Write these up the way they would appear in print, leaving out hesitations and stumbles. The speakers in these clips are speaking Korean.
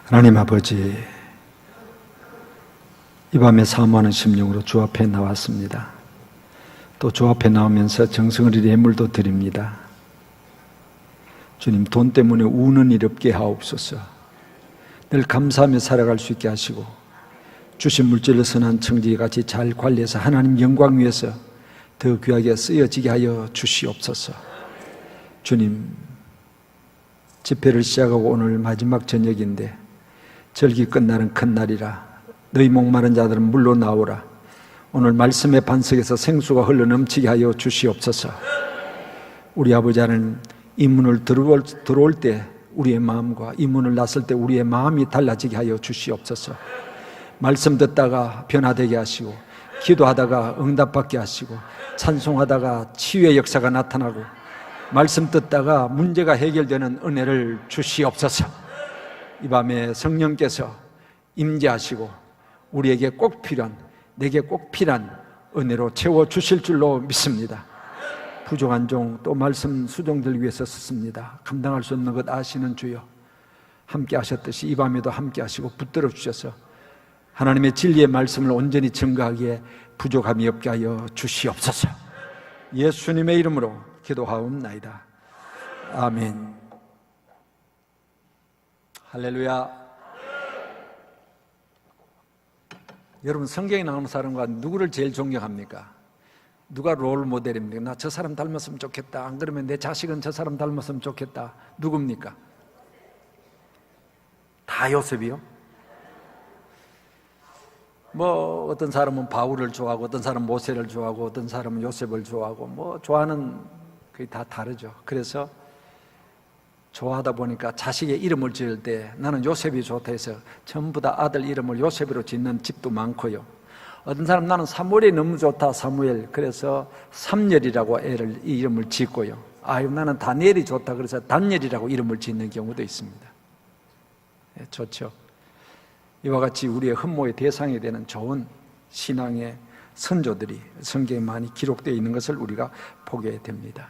하나님 아버지, 이 밤에 사모하는 심령으로 주 앞에 나왔습니다. 또 주 앞에 나오면서 정성을 이리 예물도 드립니다. 주님, 돈 때문에 우는 일 없게 하옵소서. 늘 감사하며 살아갈 수 있게 하시고, 주신 물질을 선한 청지기같이 잘 관리해서 하나님 영광 위해서 더 귀하게 쓰여지게 하여 주시옵소서. 주님, 집회를 시작하고 오늘 마지막 저녁인데 절기 끝나는 큰 날이라 너희 목마른 자들은 물로 나오라. 오늘 말씀의 반석에서 생수가 흘러 넘치게 하여 주시옵소서. 우리 아버지 하나님, 이 문을 들어올 때 우리의 마음과 이 문을 났을 때 우리의 마음이 달라지게 하여 주시옵소서. 말씀 듣다가 변화되게 하시고, 기도하다가 응답받게 하시고, 찬송하다가 치유의 역사가 나타나고, 말씀 듣다가 문제가 해결되는 은혜를 주시옵소서. 이 밤에 성령께서 임재하시고 우리에게 꼭 필요한, 내게 꼭 필요한 은혜로 채워주실 줄로 믿습니다. 부족한 종, 또 말씀 수종들 위해서 썼습니다. 감당할 수 없는 것 아시는 주여, 함께 하셨듯이 이 밤에도 함께 하시고 붙들어 주셔서 하나님의 진리의 말씀을 온전히 증거하기에 부족함이 없게 하여 주시옵소서. 예수님의 이름으로 기도하옵나이다. 아멘. 할렐루야. 여러분, 성경에 나오는 사람과 누구를 제일 존경합니까? 누가 롤 모델입니까? 나 저 사람 닮았으면 좋겠다. 안 그러면 내 자식은 저 사람 닮았으면 좋겠다. 누굽니까? 다 요셉이요? 뭐 어떤 사람은 바울을 좋아하고, 어떤 사람은 모세를 좋아하고, 어떤 사람은 요셉을 좋아하고, 뭐 좋아하는 그게 다 다르죠. 그래서 좋아하다 보니까 자식의 이름을 지을 때 나는 요셉이 좋다 해서 전부 다 아들 이름을 요셉으로 짓는 집도 많고요. 어떤 사람 나는 사무엘이 너무 좋다, 사무엘. 그래서 삼열이라고 애를 이 이름을 짓고요. 나는 다니엘이 좋다, 그래서 단열이라고 이름을 짓는 경우도 있습니다. 네, 좋죠. 이와 같이 우리의 흠모의 대상이 되는 좋은 신앙의 선조들이 성경에 많이 기록되어 있는 것을 우리가 보게 됩니다.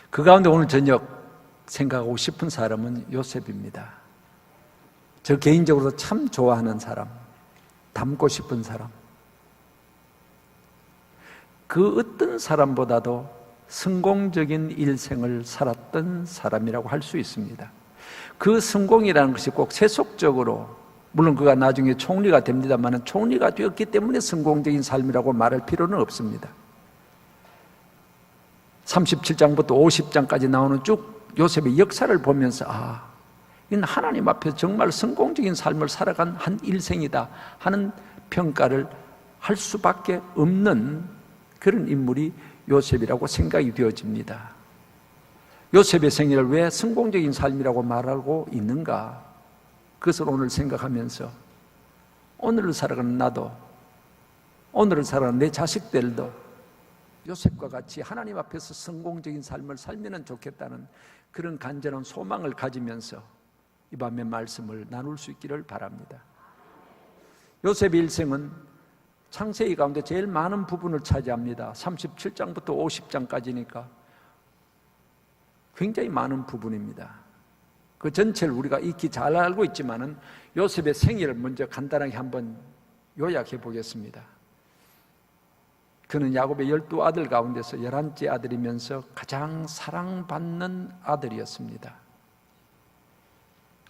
그 가운데 오늘 저녁 생각하고 싶은 사람은 요셉입니다. 저 개인적으로 참 좋아하는 사람, 닮고 싶은 사람, 그 어떤 사람보다도 성공적인 일생을 살았던 사람이라고 할 수 있습니다. 그 성공이라는 것이 꼭 세속적으로, 물론 그가 나중에 총리가 됩니다만 총리가 되었기 때문에 성공적인 삶이라고 말할 필요는 없습니다. 37장부터 50장까지 나오는 쭉 요셉의 역사를 보면서 이는 하나님 앞에서 정말 성공적인 삶을 살아간 한 일생이다 하는 평가를 할 수밖에 없는 그런 인물이 요셉이라고 생각이 되어집니다. 요셉의 생애를 왜 성공적인 삶이라고 말하고 있는가? 그것을 오늘 생각하면서 오늘을 살아가는 나도, 오늘을 살아가는 내 자식들도 요셉과 같이 하나님 앞에서 성공적인 삶을 살면 좋겠다는 그런 간절한 소망을 가지면서 이 밤의 말씀을 나눌 수 있기를 바랍니다. 요셉의 일생은 창세기 가운데 제일 많은 부분을 차지합니다. 37장부터 50장까지니까 굉장히 많은 부분입니다. 그 전체를 우리가 익히 잘 알고 있지만은 요셉의 생애를 먼저 간단하게 한번 요약해 보겠습니다. 그는 야곱의 12아들 가운데서 11째 아들이면서 가장 사랑받는 아들이었습니다.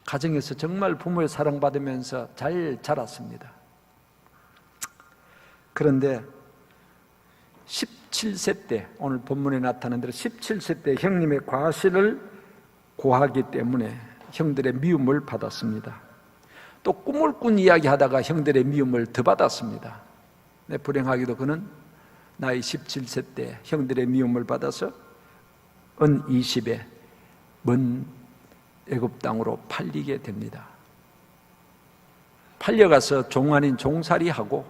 가정에서 정말 부모의 사랑받으면서 잘 자랐습니다. 그런데 17세 때, 오늘 본문에 나타난 대로 17세 때 형님의 과실을 고하기 때문에 형들의 미움을 받았습니다. 또 꿈을 꾼 이야기 하다가 형들의 미움을 더 받았습니다. 불행하게도 그는 나이 17세 때 형들의 미움을 받아서 은 20에 먼 애굽 땅으로 팔리게 됩니다. 팔려가서 종 아닌 종살이하고,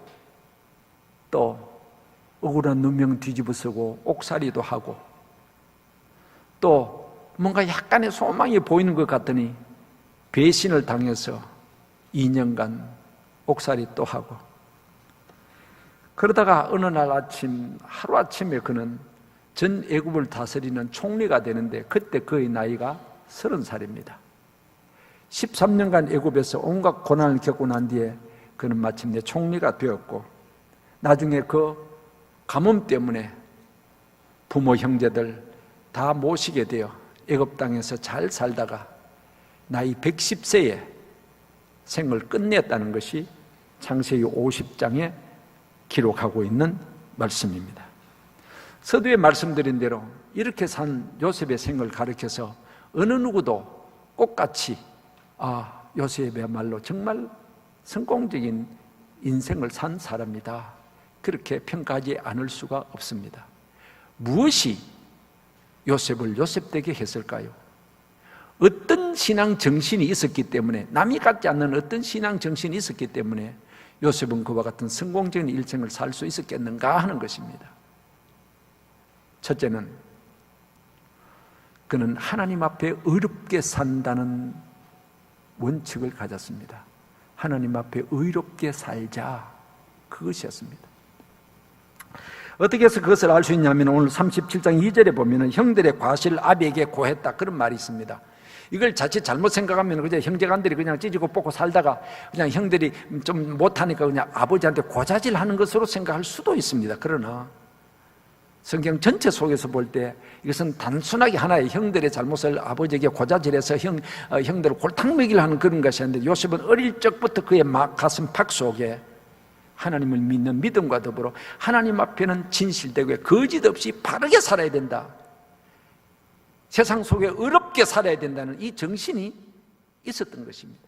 또 억울한 누명 뒤집어쓰고 옥살이도 하고, 또 뭔가 약간의 소망이 보이는 것 같더니 배신을 당해서 2년간 옥살이 또 하고, 그러다가 어느 날 아침, 하루아침에 그는 전 애굽을 다스리는 총리가 되는데 그때 그의 나이가 30살입니다. 13년간 애굽에서 온갖 고난을 겪고 난 뒤에 그는 마침내 총리가 되었고, 나중에 그 가뭄 때문에 부모 형제들 다 모시게 되어 애굽 땅에서 잘 살다가 나이 110세에 생을 끝냈다는 것이 창세기 50장에 기록하고 있는 말씀입니다. 서두에 말씀드린 대로 이렇게 산 요셉의 생을 가리켜서 어느 누구도 똑같이 요셉이야말로 정말 성공적인 인생을 산 사람이다, 그렇게 평가하지 않을 수가 없습니다. 무엇이 요셉을 요셉되게 했을까요? 어떤 신앙 정신이 있었기 때문에, 남이 갖지 않는 어떤 신앙 정신이 있었기 때문에 요셉은 그와 같은 성공적인 일생을 살 수 있었겠는가 하는 것입니다. 첫째는 그는 하나님 앞에 의롭게 산다는 원칙을 가졌습니다. 하나님 앞에 의롭게 살자, 그것이었습니다. 어떻게 해서 그것을 알 수 있냐면 오늘 37장 2절에 보면 형들의 과실을 아비에게 고했다, 그런 말이 있습니다. 이걸 자칫 잘못 생각하면 그냥 형제간들이 그냥 찢고 뽑고 살다가 그냥 형들이 좀 못하니까 그냥 아버지한테 고자질하는 것으로 생각할 수도 있습니다. 그러나 성경 전체 속에서 볼 때 이것은 단순하게 하나의 형들의 잘못을 아버지에게 고자질해서 형들을 골탕 먹이려 하는 그런 것이 아닌데, 요셉은 어릴 적부터 그의 가슴 팍 속에 하나님을 믿는 믿음과 더불어 하나님 앞에는 진실되고 거짓 없이 바르게 살아야 된다, 세상 속에 의롭게 살아야 된다는 이 정신이 있었던 것입니다.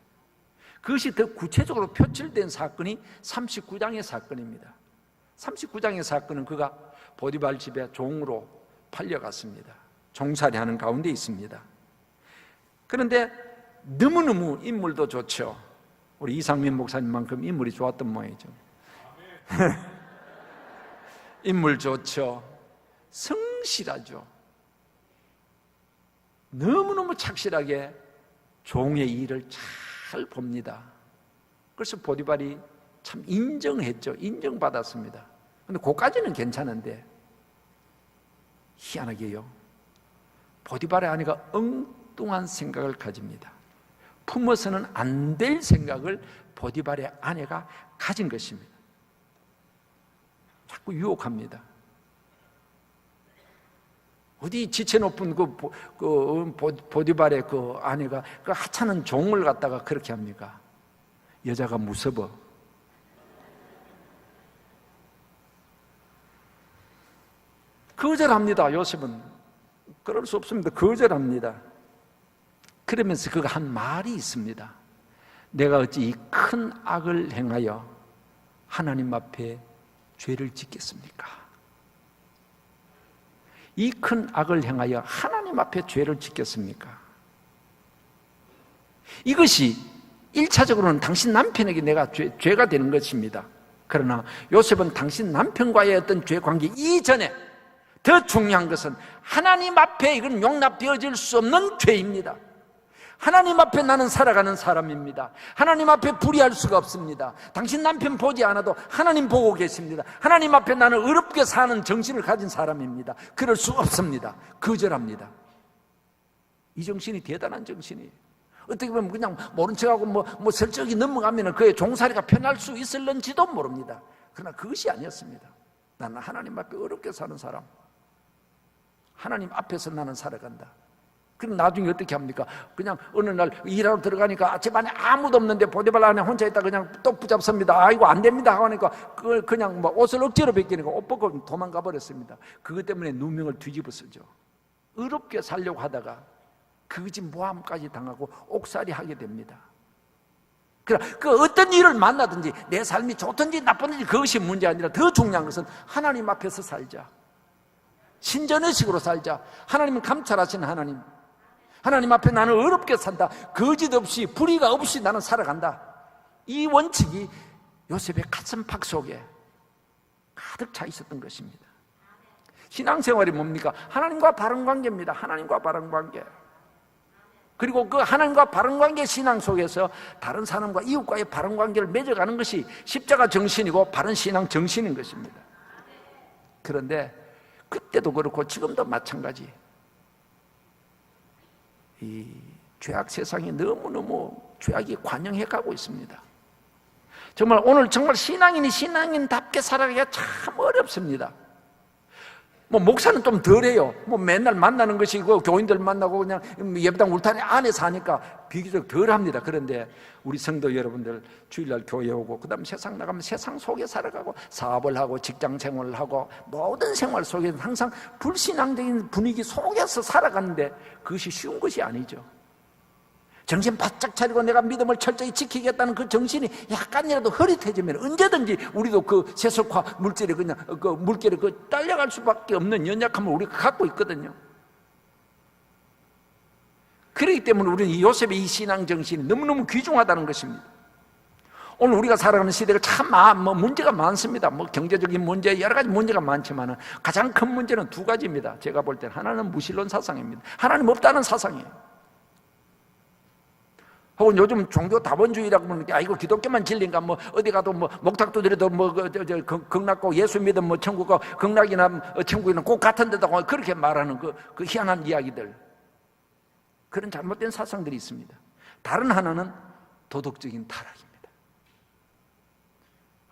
그것이 더 구체적으로 표출된 사건이 39장의 사건입니다. 39장의 사건은 그가 보디발 집에 종으로 팔려갔습니다. 종살이 하는 가운데 있습니다. 그런데 너무너무 인물도 좋죠. 우리 이상민 목사님만큼 인물이 좋았던 모양이죠. 인물 좋죠. 성실하죠. 너무너무 착실하게 종의 일을 잘 봅니다. 그래서 보디발이 참 인정했죠. 인정받았습니다. 근데 그까지는 괜찮은데 희한하게요, 보디발의 아내가 엉뚱한 생각을 가집니다. 품어서는 안 될 생각을 보디발의 아내가 가진 것입니다. 자꾸 유혹합니다. 어디 지체 높은 보디발의 그 아내가 그 하찮은 종을 갖다가 그렇게 합니까? 여자가 무서워. 거절합니다. 요셉은 그럴 수 없습니다. 거절합니다. 그러면서 그가 한 말이 있습니다. 내가 어찌 이 큰 악을 행하여 하나님 앞에 죄를 짓겠습니까? 이 큰 악을 행하여 하나님 앞에 죄를 짓겠습니까? 이것이 1차적으로는 당신 남편에게 내가 죄가 되는 것입니다. 그러나 요셉은 당신 남편과의 어떤 죄 관계 이전에 더 중요한 것은 하나님 앞에 이건 용납되어질 수 없는 죄입니다. 하나님 앞에 나는 살아가는 사람입니다. 하나님 앞에 불의할 수가 없습니다. 당신 남편 보지 않아도 하나님 보고 계십니다. 하나님 앞에 나는 의롭게 사는 정신을 가진 사람입니다. 그럴 수 없습니다. 거절합니다. 이 정신이 대단한 정신이에요. 어떻게 보면 그냥 모른 척하고 뭐 설적이 넘어가면 그의 종살이가 편할 수 있을런지도 모릅니다. 그러나 그것이 아니었습니다. 나는 하나님 앞에 의롭게 사는 사람, 하나님 앞에서 나는 살아간다. 그럼 나중에 어떻게 합니까? 그냥 어느 날 일하러 들어가니까 집안에 아무도 없는데 보디발 안에 혼자 있다 그냥 또 붙잡습니다. 아이고 안 됩니다 하니까 그냥 뭐 옷을 억지로 벗기니까 옷 벗고 도망가 버렸습니다. 그것 때문에 누명을 뒤집어 쓰죠. 의롭게 살려고 하다가 거짓 모함까지 당하고 옥살이 하게 됩니다. 그 어떤 일을 만나든지 내 삶이 좋든지 나쁘든지 그것이 문제 아니라 더 중요한 것은 하나님 앞에서 살자. 신전의식으로 살자. 하나님은 감찰하시는 하나님. 하나님 앞에 나는 의롭게 산다. 거짓 없이 불의가 없이 나는 살아간다. 이 원칙이 요셉의 가슴팍 속에 가득 차 있었던 것입니다. 신앙생활이 뭡니까? 하나님과 바른 관계입니다. 하나님과 바른 관계. 그리고 그 하나님과 바른 관계 신앙 속에서 다른 사람과 이웃과의 바른 관계를 맺어가는 것이 십자가 정신이고 바른 신앙 정신인 것입니다. 그런데 그때도 그렇고 지금도 마찬가지. 이 죄악 세상에 너무너무 죄악이 관영해 가고 있습니다. 정말 오늘 정말 신앙인이 신앙인답게 살아가기가 참 어렵습니다. 뭐 목사는 좀 덜해요. 뭐 맨날 만나는 것이고 교인들 만나고 그냥 예배당 울타리 안에 사니까 비교적 덜합니다. 그런데 우리 성도 여러분들 주일날 교회 오고 그다음 세상 나가면 세상 속에 살아가고 사업을 하고 직장 생활을 하고 모든 생활 속에서 항상 불신앙적인 분위기 속에서 살아가는데 그것이 쉬운 것이 아니죠. 정신 바짝 차리고 내가 믿음을 철저히 지키겠다는 그 정신이 약간이라도 흐릿해지면 언제든지 우리도 그 세속화 물질에 그냥 그 물결에 그 딸려갈 수밖에 없는 연약함을 우리가 갖고 있거든요. 그렇기 때문에 우리는 이 요셉의 이 신앙 정신이 너무너무 귀중하다는 것입니다. 오늘 우리가 살아가는 시대가 참 문제가 많습니다. 뭐 경제적인 문제, 여러 가지 문제가 많지만 가장 큰 문제는 두 가지입니다. 제가 볼 때는 하나는 무신론 사상입니다. 하나님 없다는 사상이에요. 혹은 요즘 종교 다원주의라고 하는 게 아이고 기독교만 진리인가 뭐 어디 가도 뭐 목탁도 들여도 뭐 극락고 예수 믿음 뭐 천국과 극락이나 천국이나 꼭 같은 데다가 그렇게 말하는 그 희한한 이야기들, 그런 잘못된 사상들이 있습니다. 다른 하나는 도덕적인 타락입니다.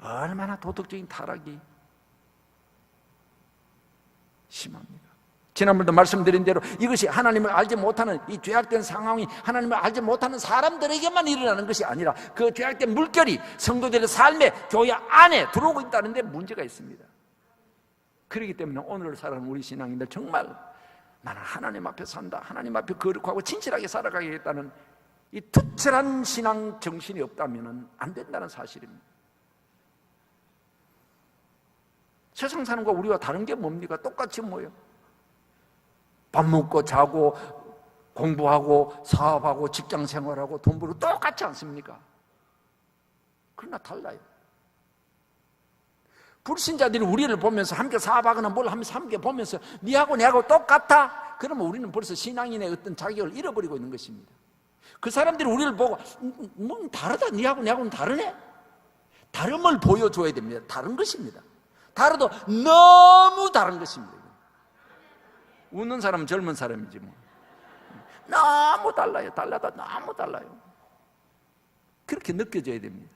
얼마나 도덕적인 타락이 심합니까? 지난번도 말씀드린 대로 이것이 하나님을 알지 못하는 이 죄악된 상황이 하나님을 알지 못하는 사람들에게만 일어나는 것이 아니라 그 죄악된 물결이 성도들의 삶에 교회 안에 들어오고 있다는 데 문제가 있습니다. 그렇기 때문에 오늘 살아가는 우리 신앙인들 정말 나는 하나님 앞에 산다, 하나님 앞에 거룩하고 진실하게 살아가겠다는 이 투철한 신앙 정신이 없다면 안 된다는 사실입니다. 세상 사는 거 우리와 다른 게 뭡니까? 똑같이 뭐예요? 밥 먹고 자고 공부하고 사업하고 직장 생활하고 돈 벌고 똑같지 않습니까? 그러나 달라요. 불신자들이 우리를 보면서 함께 사업하거나 뭘 하면서 함께 보면서 니하고 내하고 똑같아? 그러면 우리는 벌써 신앙인의 어떤 자격을 잃어버리고 있는 것입니다. 그 사람들이 우리를 보고 뭐 다르다, 니하고 내하고는 다르네? 다름을 보여줘야 됩니다. 다른 것입니다. 다르도 너무 다른 것입니다. 웃는 사람은 젊은 사람이지 뭐. 너무 달라요. 달라도 너무 달라요. 그렇게 느껴져야 됩니다.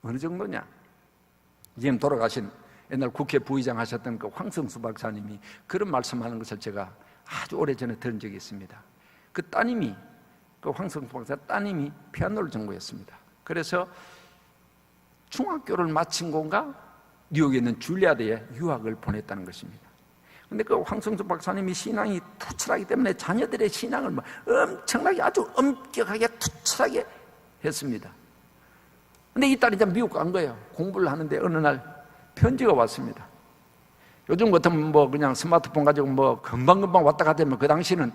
어느 정도냐? 지금 돌아가신 옛날 국회 부의장 하셨던 그 황성수 박사님이 그런 말씀하는 것을 제가 아주 오래전에 들은 적이 있습니다. 그 따님이, 그 황성수 박사 따님이 피아노를 전공했습니다. 그래서 중학교를 마친 건가 뉴욕에 있는 줄리아드에 유학을 보냈다는 것입니다. 그런데 그 황성수 박사님이 신앙이 투철하기 때문에 자녀들의 신앙을 엄청나게 아주 엄격하게 투철하게 했습니다. 근데 이 딸이 이제 미국 간 거예요. 공부를 하는데 어느 날 편지가 왔습니다. 요즘 같으면 뭐 그냥 스마트폰 가지고 뭐 금방금방 왔다 갔다 하면 그 당시는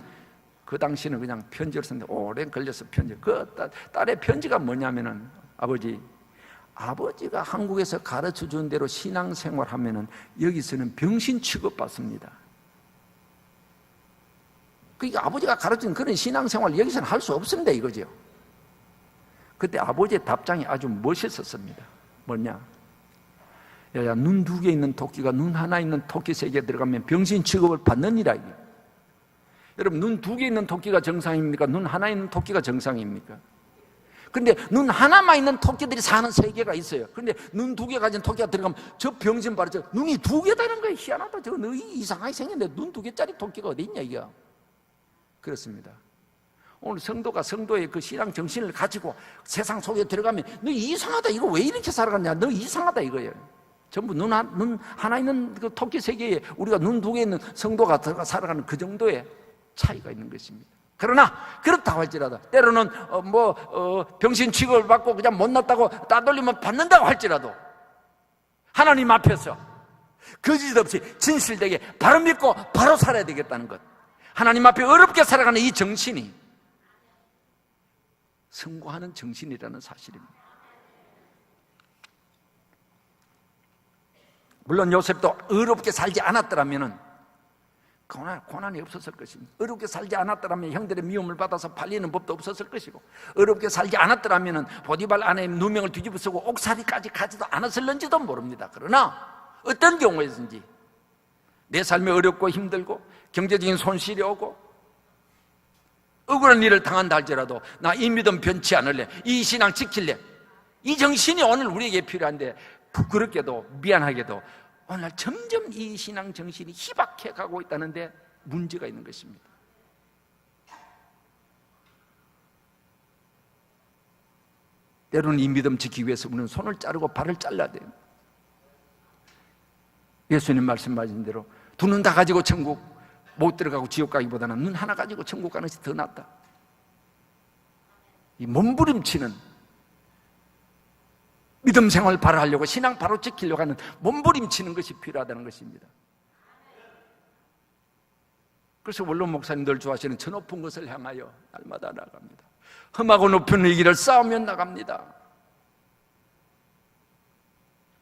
그냥 편지를 썼는데 오래 걸려서 편지. 그 딸의 편지가 뭐냐면은 아버지가 한국에서 가르쳐 준 대로 신앙생활 하면은 여기서는 병신 취급받습니다. 그러니까 아버지가 가르쳐 준 그런 신앙생활 여기서는 할 수 없습니다 이거죠. 그때 아버지의 답장이 아주 멋있었습니다. 뭐냐? 야야, 눈 두 개 있는 토끼가 눈 하나 있는 토끼 세계에 들어가면 병신 취급을 받느니라. 이게. 여러분, 눈 두 개 있는 토끼가 정상입니까? 눈 하나 있는 토끼가 정상입니까? 근데 눈 하나만 있는 토끼들이 사는 세계가 있어요. 근데 눈 두 개 가진 토끼가 들어가면 저 병신 바로 눈이 두 개다는 거예요. 희한하다. 저 너희 이상하게 생겼는데 눈 두 개짜리 토끼가 어디 있냐 이게. 그렇습니다. 오늘 성도가 성도의 그 신앙 정신을 가지고 세상 속에 들어가면 너 이상하다, 이거 왜 이렇게 살아갔냐, 너 이상하다 이거예요. 전부 눈 하나 있는 그 토끼 세계에 우리가 눈 두 개 있는 성도가 들어가 살아가는 그 정도의 차이가 있는 것입니다. 그러나 그렇다고 할지라도 때로는 병신 취급을 받고 그냥 못났다고 따돌리면 받는다고 할지라도 하나님 앞에서 거짓 없이 진실되게 바로 믿고 바로 살아야 되겠다는 것, 하나님 앞에 어렵게 살아가는 이 정신이 승고하는 정신이라는 사실입니다. 물론 요셉도 어렵게 살지 않았더라면 고난이 없었을 것입니다. 어렵게 살지 않았더라면 형들의 미움을 받아서 팔리는 법도 없었을 것이고, 어렵게 살지 않았더라면 보디발 아내의 누명을 뒤집어 쓰고 옥살이까지 가지도 않았을는지도 모릅니다. 그러나 어떤 경우에든지 내 삶이 어렵고 힘들고 경제적인 손실이 오고 억울한 일을 당한다 할지라도 나 이 믿음 변치 않을래, 이 신앙 지킬래. 이 정신이 오늘 우리에게 필요한데 부끄럽게도 미안하게도 오늘 점점 이 신앙 정신이 희박해 가고 있다는데 문제가 있는 것입니다. 때로는 이 믿음 지키기 위해서 우리는 손을 자르고 발을 잘라야 돼요. 예수님 말씀하신 대로 두 눈 다 가지고 천국 못 들어가고 지옥 가기보다는 눈 하나 가지고 천국 가는 것이 더 낫다. 이 몸부림치는 믿음 생활 바로 하려고 신앙 바로 지키려고 하는 몸부림치는 것이 필요하다는 것입니다. 그래서 원로 목사님들 좋아하시는 저 높은 것을 향하여 날마다 나갑니다. 험하고 높은 이 길을 싸우며 나갑니다.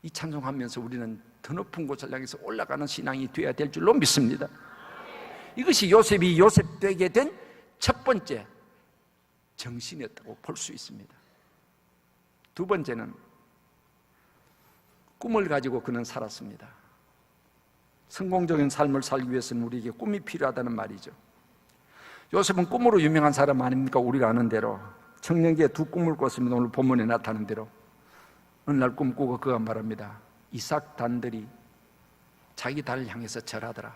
이 찬송하면서 우리는 더 높은 곳을 향해서 올라가는 신앙이 되어야 될 줄로 믿습니다. 이것이 요셉이 요셉 되게 된 첫 번째 정신이었다고 볼 수 있습니다. 두 번째는 꿈을 가지고 그는 살았습니다. 성공적인 삶을 살기 위해서는 우리에게 꿈이 필요하다는 말이죠. 요셉은 꿈으로 유명한 사람 아닙니까? 우리가 아는 대로 청년기에 두 꿈을 꿨습니다. 오늘 본문에 나타난 대로 어느 날 꿈꾸고 그가 말합니다. 이삭 단들이 자기 달을 향해서 절하더라.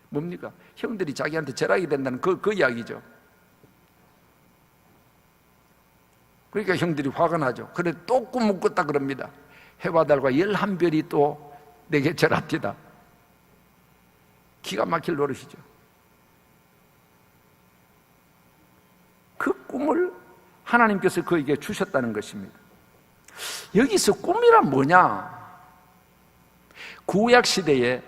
뭡니까? 형들이 자기한테 절하게 된다는 그 이야기죠. 그러니까 형들이 화가 나죠. 그래 또 꿈을 꿨다 그럽니다. 해와 달과 11별이 또 내게 절합디다. 기가 막힐 노릇이죠. 그 꿈을 하나님께서 그에게 주셨다는 것입니다. 여기서 꿈이란 뭐냐? 구약 시대에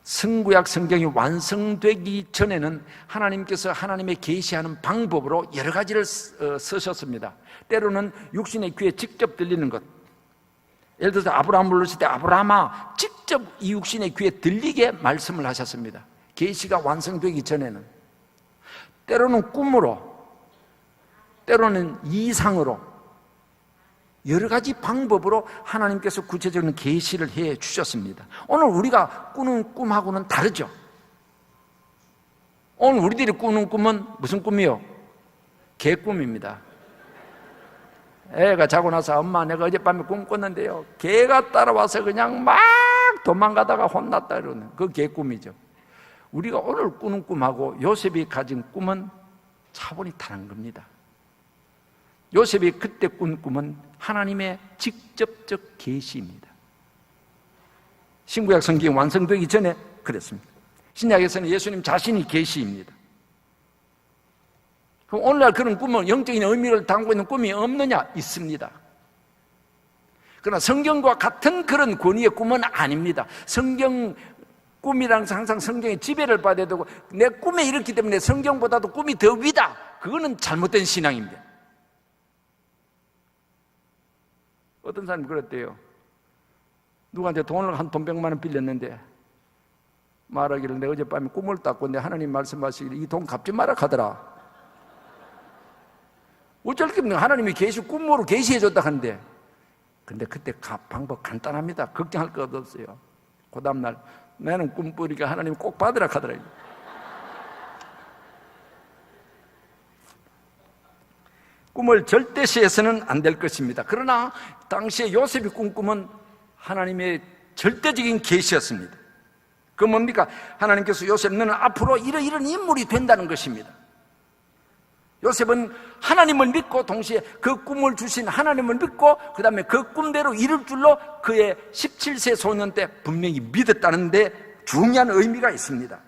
성구약 성경이 완성되기 전에는 하나님께서 하나님의 계시하는 방법으로 여러 가지를 쓰셨습니다. 때로는 육신의 귀에 직접 들리는 것, 예를 들어서 아브라함 불렀을 때 아브라함아 직접 이 육신의 귀에 들리게 말씀을 하셨습니다. 계시가 완성되기 전에는. 때로는 꿈으로, 때로는 이상으로 여러 가지 방법으로 하나님께서 구체적인 계시를 해 주셨습니다. 오늘 우리가 꾸는 꿈하고는 다르죠. 오늘 우리들이 꾸는 꿈은 무슨 꿈이요? 개꿈입니다. 애가 자고 나서 엄마 내가 어젯밤에 꿈 꿨는데요, 개가 따라와서 그냥 막 도망가다가 혼났다 이러는 그 개꿈이죠. 우리가 오늘 꾸는 꿈하고 요셉이 가진 꿈은 차원이 다른 겁니다. 요셉이 그때 꾼 꿈은 하나님의 직접적 계시입니다. 신구약 성경이 완성되기 전에 그랬습니다. 신약에서는 예수님 자신이 계시입니다. 그럼 오늘날 그런 꿈은 영적인 의미를 담고 있는 꿈이 없느냐? 있습니다. 그러나 성경과 같은 그런 권위의 꿈은 아닙니다. 성경 꿈이랑 항상 성경의 지배를 받아야 되고 내 꿈에 이렇기 때문에 성경보다도 꿈이 더 위다. 그거는 잘못된 신앙입니다. 어떤 사람이 그랬대요. 누구한테 돈을 한 돈 100만 원 빌렸는데 말하기를 내가 어젯밤에 꿈을 꿨고 내 하나님 말씀하시기를 이 돈 갚지 마라 하더라. 어쩔 게 없는 하나님이 꿈으로 계시해 줬다 하는데, 근데 그때 방법 간단합니다. 걱정할 것 없어요. 그 다음날 나는 꿈꾸니까 하나님 꼭 받으라 하더라. 꿈을 절대시해서는 안 될 것입니다. 그러나 당시에 요셉이 꾼 꿈은 하나님의 절대적인 계시였습니다. 그 뭡니까? 하나님께서 요셉 너는 앞으로 이런 인물이 된다는 것입니다. 요셉은 하나님을 믿고 동시에 그 꿈을 주신 하나님을 믿고 그 다음에 그 꿈대로 이룰 줄로 그의 17세 소년 때 분명히 믿었다는 데 중요한 의미가 있습니다.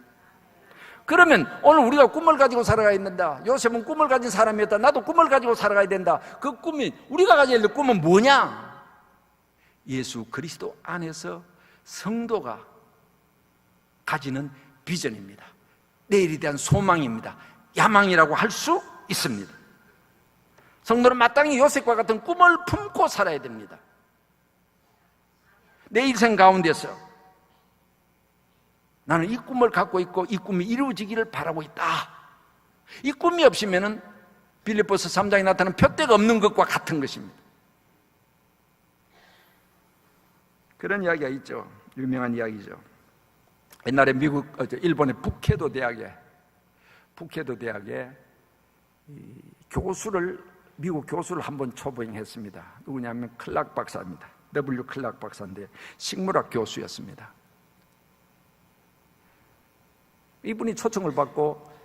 그러면 오늘 우리가 꿈을 가지고 살아가야 된다. 요셉은 꿈을 가진 사람이었다. 나도 꿈을 가지고 살아가야 된다. 그 꿈이, 우리가 가져야 될 꿈은 뭐냐? 예수 그리스도 안에서 성도가 가지는 비전입니다. 내일에 대한 소망입니다. 야망이라고 할 수 있습니다. 성도는 마땅히 요셉과 같은 꿈을 품고 살아야 됩니다. 내 인생 가운데서 나는 이 꿈을 갖고 있고 이 꿈이 이루어지기를 바라고 있다. 이 꿈이 없으면은 빌립보서 3장에 나타나는 표대가 없는 것과 같은 것입니다. 그런 이야기가 있죠. 유명한 이야기죠. 옛날에 일본의 북해도 대학에 푸케도 대학에 미국 교수를 한번 초빙했습니다. 누구냐면 클락 박사입니다. W. 클락 박사인데 식물학 교수였습니다. 이분이 초청을 받고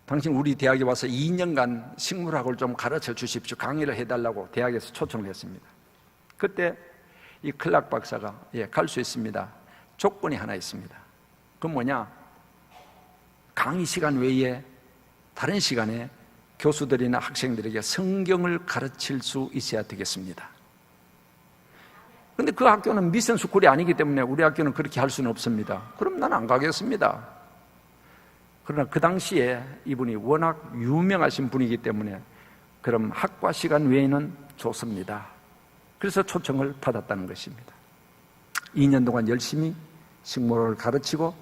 당신 우리 대학에 와서 2년간 식물학을 좀 가르쳐 주십시오. 강의를 해달라고 대학에서 초청을 했습니다. 그때 이 클락 박사가 갈 수 있습니다. 조건이 하나 있습니다. 그건 뭐냐? 강의 시간 외에 다른 시간에 교수들이나 학생들에게 성경을 가르칠 수 있어야 되겠습니다. 그런데 그 학교는 미션 스쿨이 아니기 때문에 우리 학교는 그렇게 할 수는 없습니다. 그럼 난 안 가겠습니다. 그러나 그 당시에 이분이 워낙 유명하신 분이기 때문에 그럼 학과 시간 외에는 좋습니다. 그래서 초청을 받았다는 것입니다. 2년 동안 열심히 식물학을 가르치고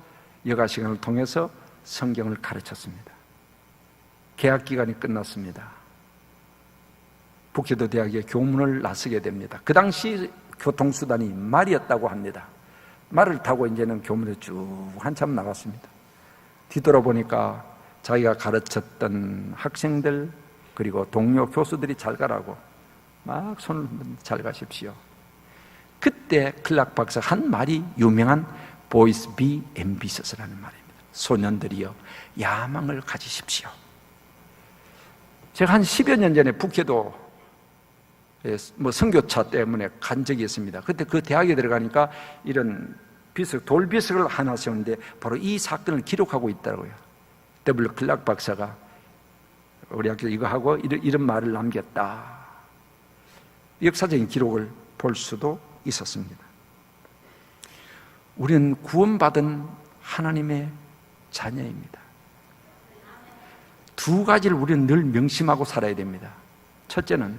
여가 시간을 통해서 성경을 가르쳤습니다. 개학 기간이 끝났습니다. 북해도 대학의 교문을 나서게 됩니다. 그 당시 교통수단이 말이었다고 합니다. 말을 타고 이제는 교문에 쭉 한참 나갔습니다. 뒤돌아보니까 자기가 가르쳤던 학생들 그리고 동료 교수들이 잘 가라고 막 손을 잘 가십시오. 그때 클락 박사가 한 말이 유명한 Boys be ambitious라는 말입니다. 소년들이여 야망을 가지십시오. 제가 한 10여 년 전에 북해도 선교차 때문에 간 적이 있습니다. 그때 그 대학에 들어가니까 이런 돌비석을 하나 세우는데 바로 이 사건을 기록하고 있더라고요. W. 클락 박사가 우리 학교 이거 하고 이런 말을 남겼다. 역사적인 기록을 볼 수도 있었습니다. 우리는 구원받은 하나님의 자녀입니다. 두 가지를 우리는 늘 명심하고 살아야 됩니다. 첫째는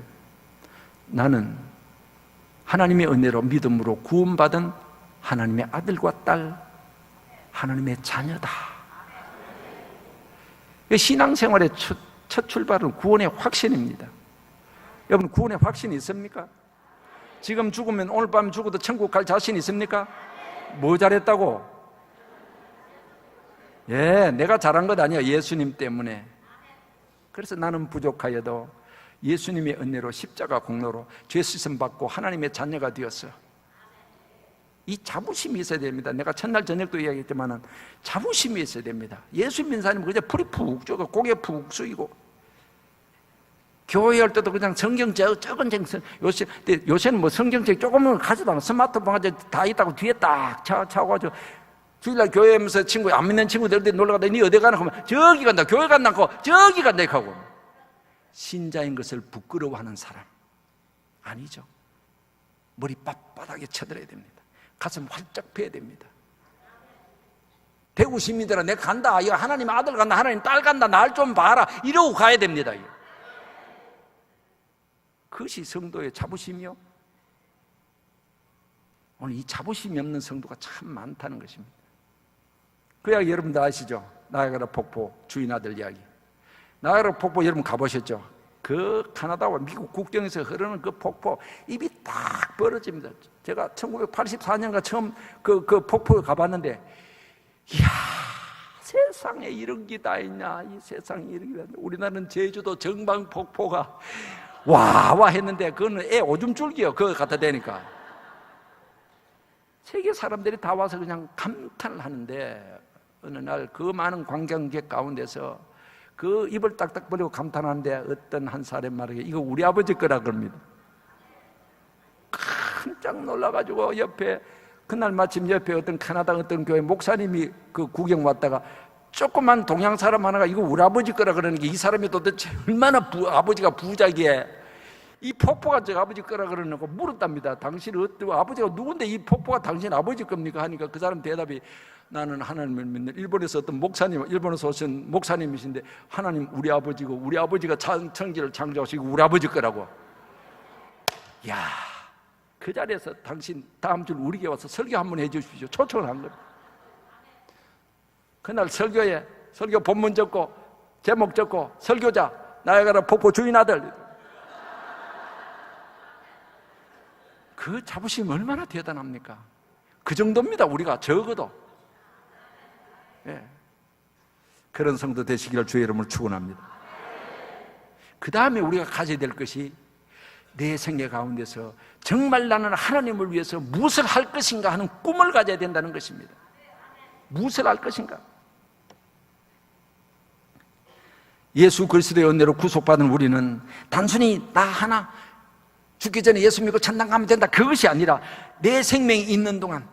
나는 하나님의 은혜로 믿음으로 구원받은 하나님의 아들과 딸, 하나님의 자녀다. 신앙생활의 첫 출발은 구원의 확신입니다. 여러분 구원의 확신이 있습니까? 지금 죽으면 오늘 밤 죽어도 천국 갈 자신 있습니까? 뭐 잘했다고? 내가 잘한 것 아니야. 예수님 때문에. 그래서 나는 부족하여도 예수님의 은혜로 십자가 공로로 죄 씻음 받고 하나님의 자녀가 되었어. 이 자부심이 있어야 됩니다. 내가 첫날 저녁도 이야기했지만 자부심이 있어야 됩니다. 예수 믿는 사람은 그냥 풀이 푹 쪄고 고개 푹 숙이고 교회 할 때도 그냥 성경책 적은 요새는 뭐 성경책 조금은 가져다 스마트폰 가지고 다 있다고 뒤에 딱 차가지고 주일날 교회 하면서 친구 안 믿는 친구들 놀러 가다 니 어디 가나 하면 저기 간다 교회 간다 하고 저기 간다 하고 신자인 것을 부끄러워하는 사람 아니죠. 머리 빳빳하게 쳐들어야 됩니다. 가슴 활짝 펴야 됩니다. 대구 시민들아 내가 간다. 이거 하나님 아들 간다. 하나님 딸 간다. 날 좀 봐라. 이러고 가야 됩니다. 그것이 성도의 자부심이요. 오늘 이 자부심이 없는 성도가 참 많다는 것입니다. 그 이야기 여러분 다 아시죠? 나야가라 폭포 주인 아들 이야기. 나야가라 폭포 여러분 가보셨죠? 그 카나다와 미국 국경에서 흐르는 그 폭포 입이 딱 벌어집니다. 제가 1984년가 처음 그 폭포에 가봤는데 이야 세상에 이런 게 다 있냐. 이 세상에 이런 게 다 있냐. 우리나라는 제주도 정방폭포가 와 했는데 그거는 애 오줌 줄기요. 그거 갖다 대니까 세계 사람들이 다 와서 그냥 감탄을 하는데 어느 날 그 많은 관광객 가운데서 그 입을 딱딱 벌리고 감탄하는데 어떤 한 사람 말하기에 이거 우리 아버지 거라 그럽니다. 깜짝 놀라가지고 그날 마침 옆에 어떤 캐나다 어떤 교회 목사님이 그 구경 왔다가 조그만 동양 사람 하나가 이거 우리 아버지 거라 그러는 게 이 사람이 도대체 얼마나 아버지가 부자기에 이 폭포가 저 아버지 거라 그러는 거 물었답니다. 당신은 아버지가 누군데 이 폭포가 당신 아버지 겁니까? 하니까 그 사람 대답이 나는 하나님을 믿는 일본에서 어떤 목사님, 일본에서 오신 목사님이신데 하나님 우리 아버지고 우리 아버지가 천지를 창조하시고 우리 아버지 거라고. 야, 그 자리에서 당신 다음 주 우리 교회 와서 설교 한번 해주십시오. 초청을 한 겁니다. 그날 설교 본문 적고 제목 적고 설교자 나야가라 폭포 주인 아들. 그 자부심이 얼마나 대단합니까? 그 정도입니다. 우리가 적어도. 그런 성도 되시기를 주의 이름으로 축원합니다. 그 다음에 우리가 가져야 될 것이 내 생애 가운데서 정말 나는 하나님을 위해서 무엇을 할 것인가 하는 꿈을 가져야 된다는 것입니다. 무엇을 할 것인가? 예수 그리스도의 은혜로 구속받은 우리는 단순히 나 하나 죽기 전에 예수 믿고 천당 가면 된다, 그것이 아니라 내 생명이 있는 동안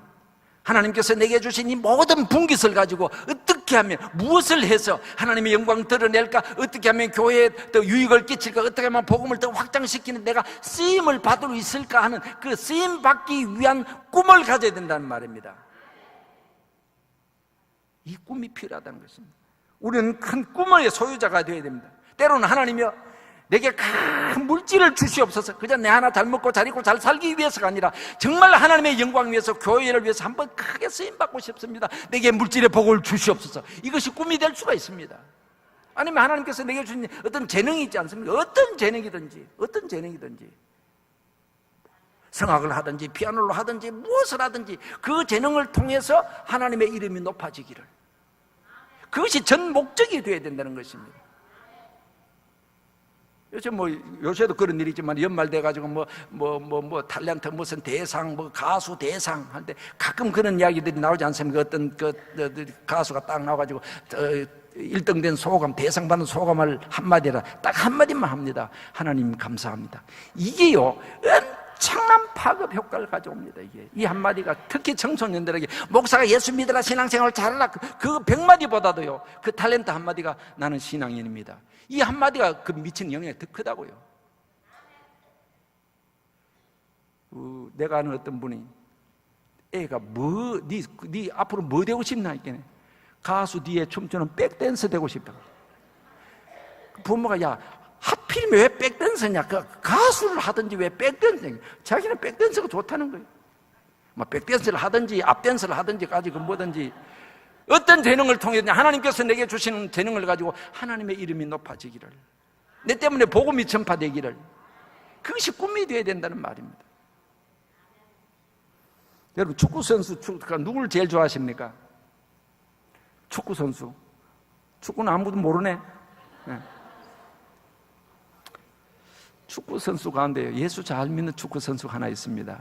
하나님께서 내게 주신 이 모든 분깃을 가지고 어떻게 하면, 무엇을 해서 하나님의 영광을 드러낼까, 어떻게 하면 교회에 더 유익을 끼칠까, 어떻게 하면 복음을 더 확장시키는 내가 쓰임을 받을 수 있을까 하는 그 쓰임 받기 위한 꿈을 가져야 된다는 말입니다. 이 꿈이 필요하다는 것입니다. 우리는 큰 꿈의 소유자가 되어야 됩니다. 때로는 하나님이여 내게 큰 물질을 주시옵소서, 그냥 내 하나 잘 먹고 잘 입고 잘 살기 위해서가 아니라 정말 하나님의 영광 위해서, 교회를 위해서 한번 크게 쓰임받고 싶습니다, 내게 물질의 복을 주시옵소서. 이것이 꿈이 될 수가 있습니다. 아니면 하나님께서 내게 주신 어떤 재능이 있지 않습니까? 어떤 재능이든지 성악을 하든지 피아노를 하든지 무엇을 하든지 그 재능을 통해서 하나님의 이름이 높아지기를, 그것이 전 목적이 되어야 된다는 것입니다. 요새도 그런 일이 있지만 연말 돼가지고 탤런트 무슨 대상, 가수 대상 할 때 가끔 그런 이야기들이 나오지 않습니까? 어떤 가수가 딱 나와가지고 1등 된 소감, 대상 받는 소감을 한마디라, 딱 한마디만 합니다. 하나님 감사합니다. 이게요, 엄청난 파급 효과를 가져옵니다. 이 한마디가 특히 청소년들에게, 목사가 예수 믿으라, 신앙생활 잘하라, 그 100마디보다도요 그 탤런트 한마디가 나는 신앙인입니다, 이 한마디가 그 미치는 영향이 더 크다고요. 내가 아는 어떤 분이 애가 네 앞으로 뭐 되고 싶나 했겠네. 가수 뒤에 춤추는 백댄서 되고 싶다. 부모가 야 하필이면 왜 백댄서냐, 그 가수를 하든지 왜 백댄서냐, 자기는 백댄서가 좋다는 거예요. 백댄서를 하든지 앞댄서를 하든지 가지고 뭐든지 어떤 재능을 통해서 하나님께서 내게 주시는 재능을 가지고 하나님의 이름이 높아지기를, 내 때문에 복음이 전파되기를, 그것이 꿈이 되어야 된다는 말입니다. 여러분, 축구선수 누구를 제일 좋아하십니까? 축구선수. 축구는 아무도 모르네. 네. 축구선수 가운데 예수 잘 믿는 축구선수가 하나 있습니다.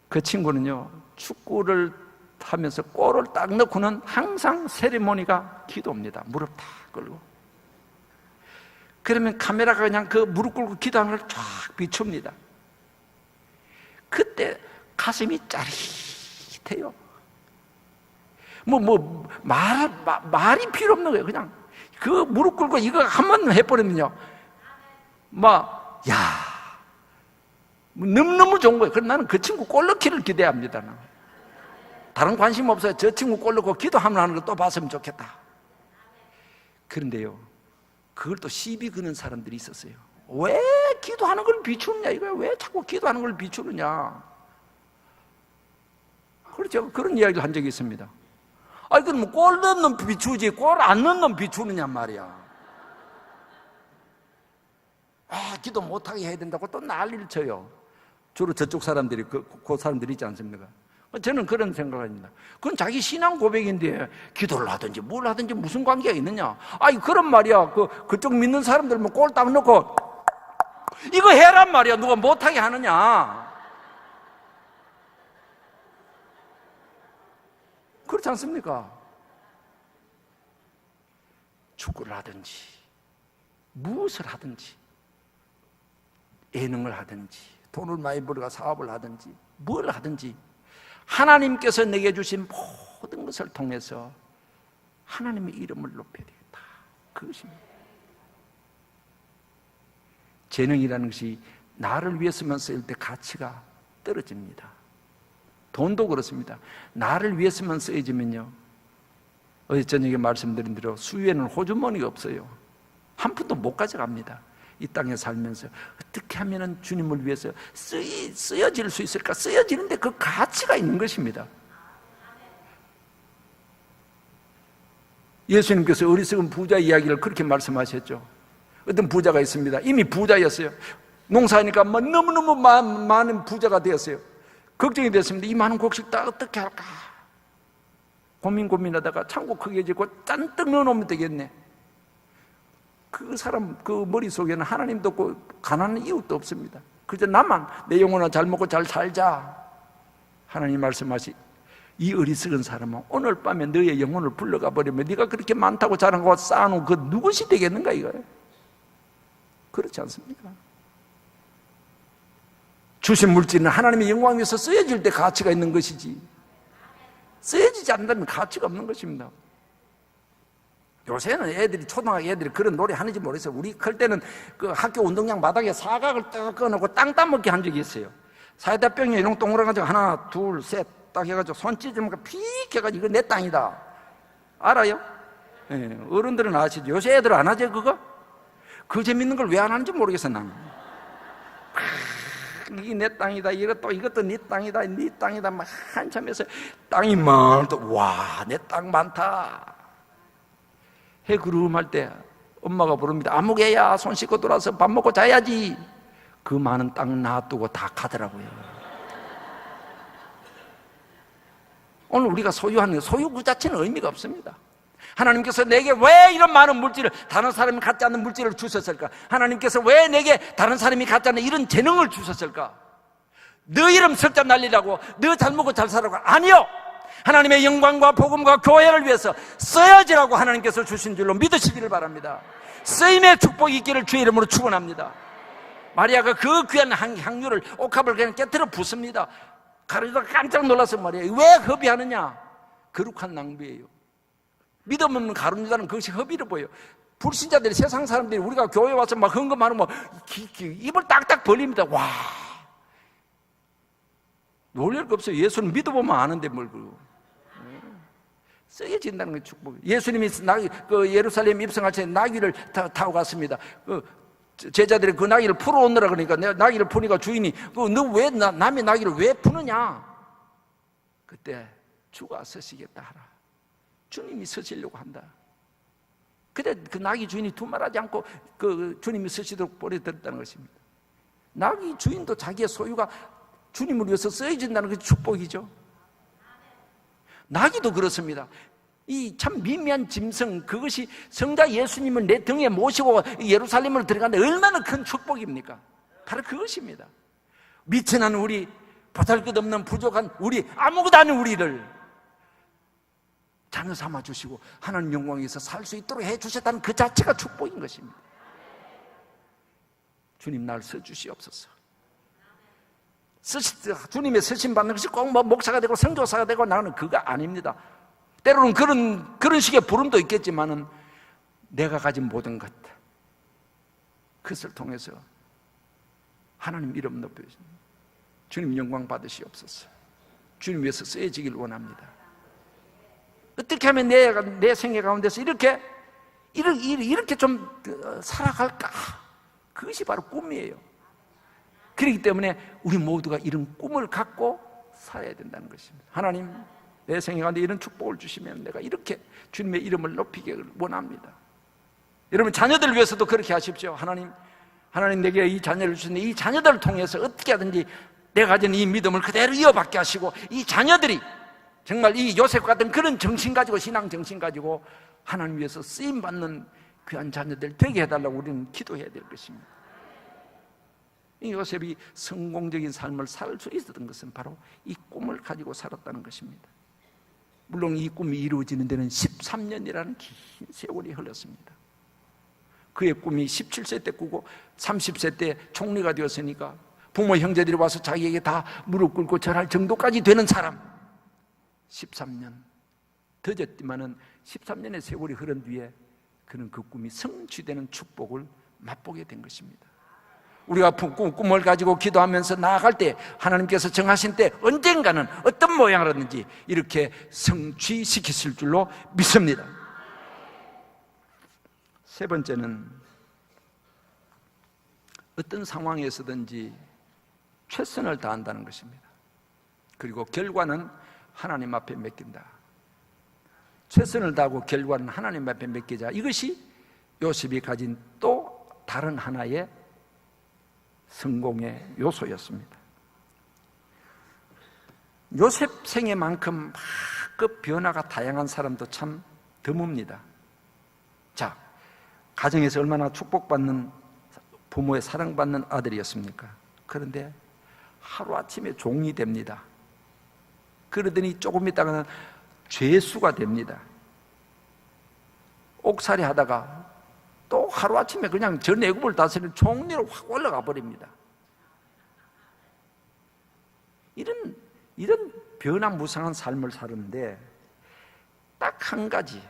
그 친구는요, 축구를 하면서 골을 딱 넣고는 항상 세리머니가 기도입니다. 무릎 딱 꿇고. 그러면 카메라가 그냥 그 무릎 꿇고 기도하는 걸 쫙 비춥니다. 그때 가슴이 짜릿해요. 말이 필요 없는 거예요. 그냥 그 무릎 꿇고 이거 한 번 해버리면요, 너무너무 좋은 거예요. 그래서 나는 그 친구 골 넣기를 기대합니다. 다른 관심 없어요. 저 친구 골 넣고 기도하면 하는 거 또 봤으면 좋겠다. 그런데요, 그걸 또 시비 거는 사람들이 있었어요. 왜 기도하는 걸 비추느냐, 이거야. 왜 자꾸 기도하는 걸 비추느냐. 그렇죠. 그런 이야기를 한 적이 있습니다. 그럼 골 넣는 놈 비추지, 골 안 넣는 놈 비추느냐 말이야. 기도 못하게 해야 된다고 또 난리를 쳐요. 주로 저쪽 사람들이, 그 사람들이 있지 않습니까? 저는 그런 생각을 합니다. 그건 자기 신앙 고백인데 기도를 하든지 뭘 하든지 무슨 관계가 있느냐. 그런 말이야. 그쪽 믿는 사람들 골 딱 넣고 이거 해란 말이야. 누가 못하게 하느냐. 그렇지 않습니까? 축구를 하든지 무엇을 하든지 예능을 하든지 돈을 많이 벌어가 사업을 하든지 뭘 하든지 하나님께서 내게 주신 모든 것을 통해서 하나님의 이름을 높여야 되겠다. 그것입니다. 재능이라는 것이 나를 위해서만 쓰일 때 가치가 떨어집니다. 돈도 그렇습니다. 나를 위해서만 쓰여지면요, 어제 저녁에 말씀드린 대로 수위에는 호주머니가 없어요. 한 푼도 못 가져갑니다. 이 땅에 살면서 어떻게 하면 주님을 위해서 쓰여질 수 있을까? 쓰여지는데 그 가치가 있는 것입니다. 예수님께서 어리석은 부자 이야기를 그렇게 말씀하셨죠. 어떤 부자가 있습니다. 이미 부자였어요. 농사하니까 너무너무 많은 부자가 되었어요. 걱정이 됐습니다. 이 많은 곡식 다 어떻게 할까? 고민하다가 창고 크게 짓고 짠뜩 넣어놓으면 되겠네. 그 사람 그 머릿속에는 하나님도 없고 가난한 이웃도 없습니다. 그저 나만 내 영혼아 잘 먹고 잘 살자. 하나님 말씀하시, 이 어리석은 사람아, 오늘 밤에 너의 영혼을 불러가 버리면 네가 그렇게 많다고 자랑하고 쌓아놓은 그 누구시 되겠는가 이거예요. 그렇지 않습니까? 주신 물질은 하나님의 영광 위해서 쓰여질 때 가치가 있는 것이지, 쓰여지지 않는다면 가치가 없는 것입니다. 요새는 애들이, 초등학교 애들이 그런 놀이 하는지 모르겠어요. 우리 클 때는 그 학교 운동장 마당에 사각을 딱 꺼놓고 땅 따먹기 한 적이 있어요. 사이다병에 이런 동그란 가지고 하나, 둘, 셋 딱 해가지고 손 찢으면 픽 해가지고 이거 내 땅이다. 알아요? 예, 어른들은 아시죠? 요새 애들 안 하죠, 그거? 그 재밌는 걸 왜 안 하는지 모르겠어, 나는. 이게 내 땅이다, 이것도 네 땅이다, 네 땅이다, 막 한참 해서 땅이 많다. 와, 내 땅 많다. 해 그름할 때 엄마가 부릅니다. 아무개야, 손 씻고 돌아서 밥 먹고 자야지. 그 많은 땅 놔두고 다 가더라고요. 오늘 우리가 소유하는 소유 그 자체는 의미가 없습니다. 하나님께서 내게 왜 이런 많은 물질을, 다른 사람이 갖지 않는 물질을 주셨을까? 하나님께서 왜 내게 다른 사람이 갖지 않는 이런 재능을 주셨을까? 너 이름 석자 날리라고, 너 잘 먹고 잘 살라고? 아니요! 하나님의 영광과 복음과 교회를 위해서 써야지라고 하나님께서 주신 줄로 믿으시기를 바랍니다. 쓰임의 축복이 있기를 주의 이름으로 축원합니다. 마리아가 그 귀한 향유를, 옥합을 그냥 깨트려 붓습니다. 가르치다가 깜짝 놀라서 말이에요. 왜 허비하느냐? 거룩한 낭비예요. 믿음 없는 가룟유다는 그것이 허비로 보여요. 불신자들이, 세상 사람들이 우리가 교회 와서 막 헌금하면 뭐 입을 딱딱 벌립니다. 와, 놀랄 거 없어요. 예수는 믿어보면 아는데 뭘 그러고. 쓰여진다는 게 축복. 예수님이 예루살렘 입성할 때 나귀를 타고 갔습니다. 제자들이 그 나귀를 풀어오느라 그러니까, 내가 나귀를 푸니까 주인이, 너 왜 남의 나귀를 왜 푸느냐? 그때 주가 서시겠다 하라. 주님이 서시려고 한다. 그때 그 나귀 주인이 두말하지 않고 그 주님이 서시도록 보내드렸다는 것입니다. 나귀 주인도 자기의 소유가 주님을 위해서 쓰여진다는 것이 축복이죠. 나귀도 그렇습니다. 이 참 미미한 짐승, 그것이 성자 예수님을 내 등에 모시고 예루살렘으로 들어가는데 얼마나 큰 축복입니까? 바로 그것입니다. 미천한 우리, 보잘것없는 부족한 우리, 아무것도 아닌 우리를 자녀 삼아 주시고 하나님 영광에서 살 수 있도록 해 주셨다는 그 자체가 축복인 것입니다. 주님 날 써주시옵소서. 주님의 쓰심 받는 것이 꼭 뭐 목사가 되고 선교사가 되고 나는 그거 아닙니다. 때로는 그런 식의 부름도 있겠지만은 내가 가진 모든 것, 그것을 통해서 하나님 이름 높여주십니다. 주님 영광 받으시옵소서. 주님 위해서 쓰여지길 원합니다. 어떻게 하면 내 생애 가운데서 이렇게 좀 살아갈까? 그것이 바로 꿈이에요. 그렇기 때문에 우리 모두가 이런 꿈을 갖고 살아야 된다는 것입니다. 하나님, 내 생애 가운데 이런 축복을 주시면 내가 이렇게 주님의 이름을 높이기를 원합니다. 여러분, 자녀들을 위해서도 그렇게 하십시오. 하나님 내게 이 자녀를 주셨는데 이 자녀들을 통해서 어떻게 하든지 내가 가진 이 믿음을 그대로 이어받게 하시고, 이 자녀들이 정말 이 요셉 같은 그런 정신 가지고, 신앙 정신 가지고 하나님 위해서 쓰임받는 귀한 자녀들 되게 해달라고 우리는 기도해야 될 것입니다. 이 요셉이 성공적인 삶을 살 수 있었던 것은 바로 이 꿈을 가지고 살았다는 것입니다. 물론 이 꿈이 이루어지는 데는 13년이라는 긴 세월이 흘렀습니다. 그의 꿈이 17세 때 꾸고 30세 때 총리가 되었으니까 부모 형제들이 와서 자기에게 다 무릎 꿇고 절할 정도까지 되는 사람, 13년 늦었지만은 13년의 세월이 흐른 뒤에 그는 그 꿈이 성취되는 축복을 맛보게 된 것입니다. 우리가 꿈을 가지고 기도하면서 나아갈 때 하나님께서 정하신 때 언젠가는 어떤 모양이라든지 이렇게 성취시키실 줄로 믿습니다. 세 번째는 어떤 상황에서든지 최선을 다한다는 것입니다. 그리고 결과는 하나님 앞에 맡긴다. 최선을 다하고 결과는 하나님 앞에 맡기자. 이것이 요셉이 가진 또 다른 하나의 성공의 요소였습니다. 요셉 생애만큼 막 그 변화가 다양한 사람도 참 드뭅니다. 자, 가정에서 얼마나 축복받는 부모의 사랑받는 아들이었습니까? 그런데 하루아침에 종이 됩니다. 그러더니 조금 있다가는 죄수가 됩니다. 옥살이 하다가 또 하루아침에 그냥 전 애굽을 다스리는 총리로 확 올라가 버립니다. 이런 변화무쌍한 삶을 사는데 딱 한 가지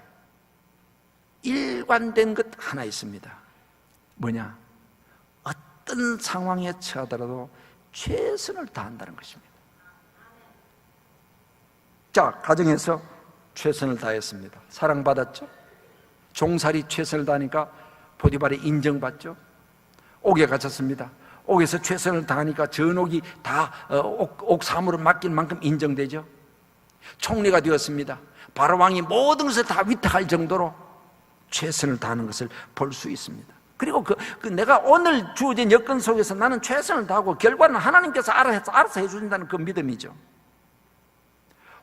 일관된 것 하나 있습니다. 뭐냐? 어떤 상황에 처하더라도 최선을 다한다는 것입니다. 자, 가정에서 최선을 다했습니다. 사랑받았죠? 종살이 최선을 다하니까 보디발이 인정받죠? 옥에 갇혔습니다. 옥에서 최선을 다하니까 전옥이 다 옥 사무를 맡길 만큼 인정되죠? 총리가 되었습니다. 바로 왕이 모든 것을 다 위탁할 정도로 최선을 다하는 것을 볼 수 있습니다. 그리고 내가 오늘 주어진 여건 속에서 나는 최선을 다하고 결과는 하나님께서 알아서 해주신다는 그 믿음이죠.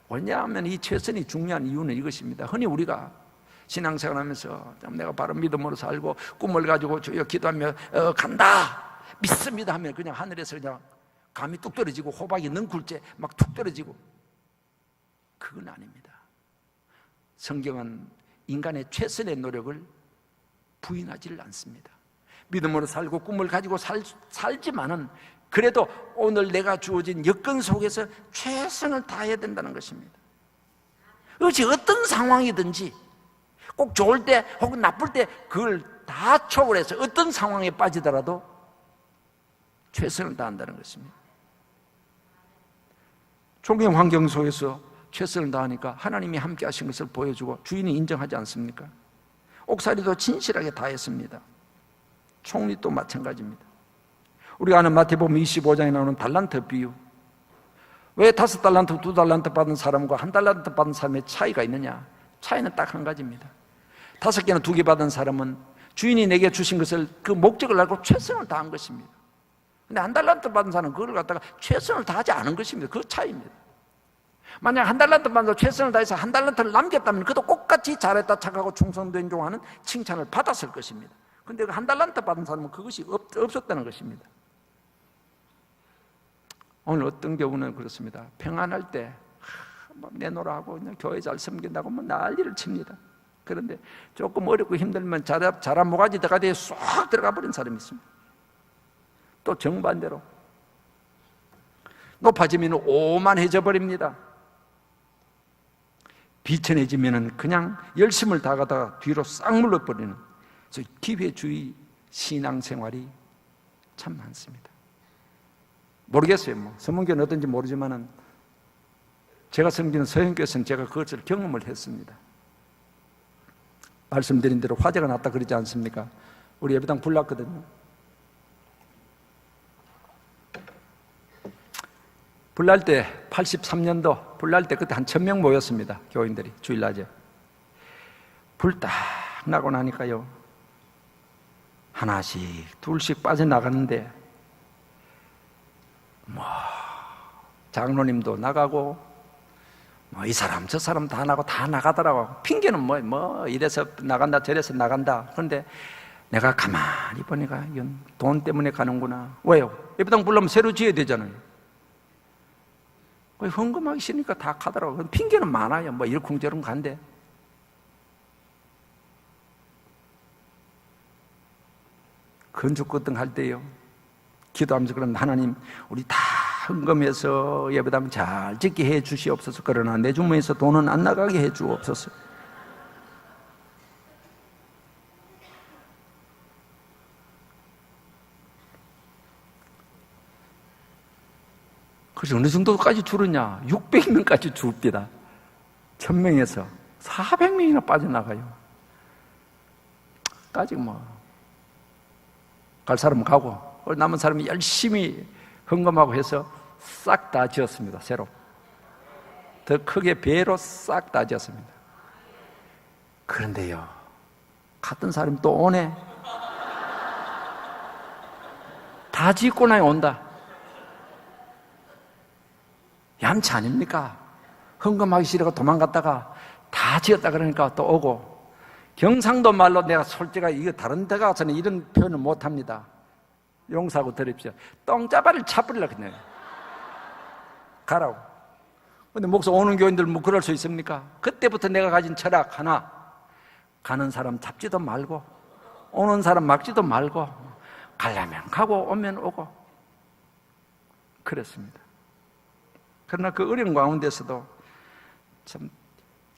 왜냐하면 이 최선이 중요한 이유는 이것입니다. 흔히 우리가 신앙생활 하면서 내가 바른 믿음으로 살고 꿈을 가지고 주여 기도하며 간다 믿습니다 하면 그냥 하늘에서 그냥 감이 뚝 떨어지고 호박이 능굴째 막 툭 떨어지고, 그건 아닙니다. 성경은 인간의 최선의 노력을 부인하지를 않습니다. 믿음으로 살고 꿈을 가지고 살지만은 그래도 오늘 내가 주어진 여건 속에서 최선을 다해야 된다는 것입니다. 그것이 어떤 상황이든지 꼭 좋을 때 혹은 나쁠 때 그걸 다 초월해서 어떤 상황에 빠지더라도 최선을 다한다는 것입니다. 종교 환경 속에서 최선을 다하니까 하나님이 함께 하신 것을 보여주고 주인이 인정하지 않습니까? 옥살이도 진실하게 다했습니다. 총리도 마찬가지입니다. 우리가 아는 마태복음 25장에 나오는 달란트 비유, 왜 5달란트, 2달란트 받은 사람과 1달란트 받은 사람의 차이가 있느냐? 차이는 딱 한 가지입니다. 5개나 2개 받은 사람은 주인이 내게 주신 것을 그 목적을 알고 최선을 다한 것입니다. 근데 1달란트 받은 사람은 그걸 갖다가 최선을 다하지 않은 것입니다. 그 차이입니다. 만약 1달란트 받아서 최선을 다해서 1달란트를 남겼다면 그도 똑같이 잘했다 착하고 충성된 종 하는 칭찬을 받았을 것입니다. 근데 그 1달란트 받은 사람은 그것이 없었다는 것입니다. 오늘 어떤 경우는 그렇습니다. 평안할 때 내놓으라 하고 그냥 교회 잘 섬긴다고 뭐 난리를 칩니다. 그런데 조금 어렵고 힘들면 자라 모가지 들어가대에 쏙 들어가 버린 사람이 있습니다. 또 정반대로 높아지면 오만해져 버립니다. 비천해지면 그냥 열심을 다하다가 뒤로 싹 물러버리는 기회주의 신앙생활이 참 많습니다. 모르겠어요. 서문교는 어떤지 모르지만은 제가 섬기는 서현교에서는 제가 그것을 경험을 했습니다. 말씀드린 대로 화재가 났다 그러지 않습니까? 우리 예배당 불 났거든요. 불 날 때 83년도 불 날 때 그때 한 1000명 모였습니다. 교인들이 주일낮에. 불 딱 나고 나니까요, 하나씩 둘씩 빠져나가는데 장로님도 나가고 이 사람 저 사람 다 나고 다 나가더라고. 핑계는 이래서 나간다 저래서 나간다. 그런데 내가 가만히 보니까 이건 돈 때문에 가는구나. 왜요? 예배당 불러면 새로 지어야 되잖아요. 헌금하기 싫으니까 다 가더라고. 핑계는 많아요. 이러쿵저러쿵 간대. 건축거등 할 때요, 기도하면서 그런 하나님 우리 다 헌금해서 예배당 잘 짓게 해 주시옵소서. 그러나 내 주머니에서 돈은 안 나가게 해 주옵소서. 그래서 어느 정도까지 줄었냐? 600명까지 줍니다. 1000명에서 400명이나 빠져나가요. 까지 갈 사람은 가고 남은 사람이 열심히 헌금하고 해서 싹 다 지었습니다. 새로 더 크게 배로 싹 다 지었습니다. 그런데요, 같은 사람이 또 오네. 다 짓고 나야 온다. 얌체 아닙니까? 헌금하기 싫어가 도망갔다가 다 지었다 그러니까 또 오고. 경상도 말로 내가 솔직하게 이거 다른 데 가서는 이런 표현을 못 합니다. 용서하고 드립시오. 똥자발을 차버리려고 그냥 가라고. 근데 목사 오는 교인들 뭐 그럴 수 있습니까? 그때부터 내가 가진 철학 하나, 가는 사람 잡지도 말고 오는 사람 막지도 말고 가려면 가고 오면 오고 그랬습니다. 그러나 그 어려운 가운데서도 참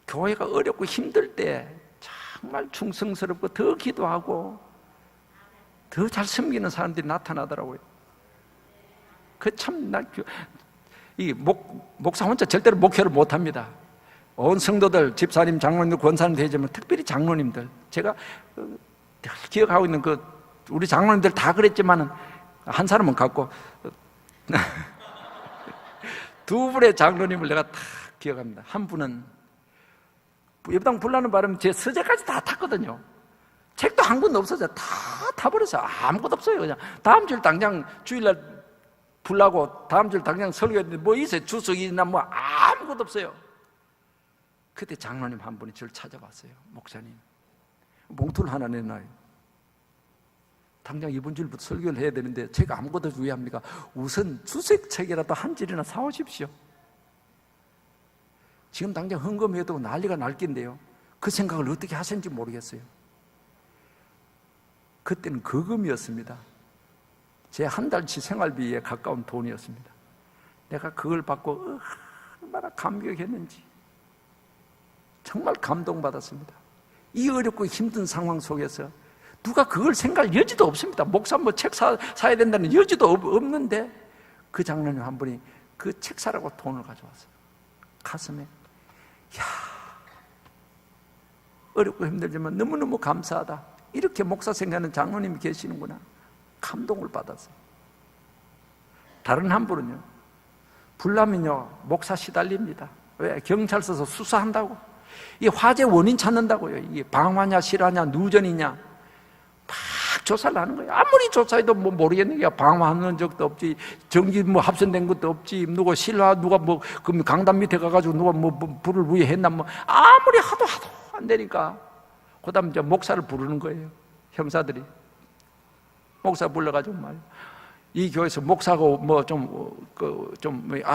교회가 어렵고 힘들 때 정말 충성스럽고 더 기도하고 더 잘 섬기는 사람들이 나타나더라고요. 목사 혼자 절대로 목회를 못합니다. 온 성도들, 집사님, 장로님들, 권사님 되지만 특별히 장로님들, 제가 기억하고 있는 우리 장로님들 다 그랬지만은 한 사람은 갖고 두 분의 장로님을 내가 다 기억합니다. 한 분은 예배당 불나는 바람에 제 서재까지 다 탔거든요. 책도 한 권도 없어져. 다 타버렸어요. 아무것도 없어요. 그냥 다음 주일 당장 주일날 불나고 다음 주일 당장 설교했는데 뭐 있어요? 주석이나 뭐 아무것도 없어요. 그때 장로님 한 분이 저를 찾아왔어요. 목사님, 봉투를 하나 내놔요. 당장 이번 주일부터 설교를 해야 되는데 제가 아무것도 왜 합니까? 우선 주석책이라도 한 질이나 사오십시오. 지금 당장 헌금해도 난리가 날 낀데요. 그 생각을 어떻게 하셨는지 모르겠어요. 그때는 거금이었습니다. 제 한 달치 생활비에 가까운 돈이었습니다. 내가 그걸 받고 얼마나 감격했는지 정말 감동받았습니다. 이 어렵고 힘든 상황 속에서 누가 그걸 생각할 여지도 없습니다. 목사 뭐 책 사야 된다는 여지도 없는데 그 장로님 한 분이 그 책 사라고 돈을 가져왔어요. 가슴에 어렵고 힘들지만 너무너무 감사하다. 이렇게 목사 생각하는 장로님이 계시는구나. 감동을 받았어요. 다른 한 분은요, 불나면요 목사 시달립니다. 왜? 경찰서에서 수사한다고. 이 화재 원인 찾는다고요. 이게 방화냐 실화냐 누전이냐 막 조사를 하는 거예요. 아무리 조사해도 뭐 모르겠는 게 방화하는 적도 없지, 전기 뭐 합선된 것도 없지, 누가 실화 누가 뭐 강단 밑에 가가지고 누가 뭐 불을 위해했나 뭐 아무리 하도 안 되니까 그다음 이제 목사를 부르는 거예요. 형사들이 목사 불러가지고 말이에요. 이 교회에서 목사고 뭐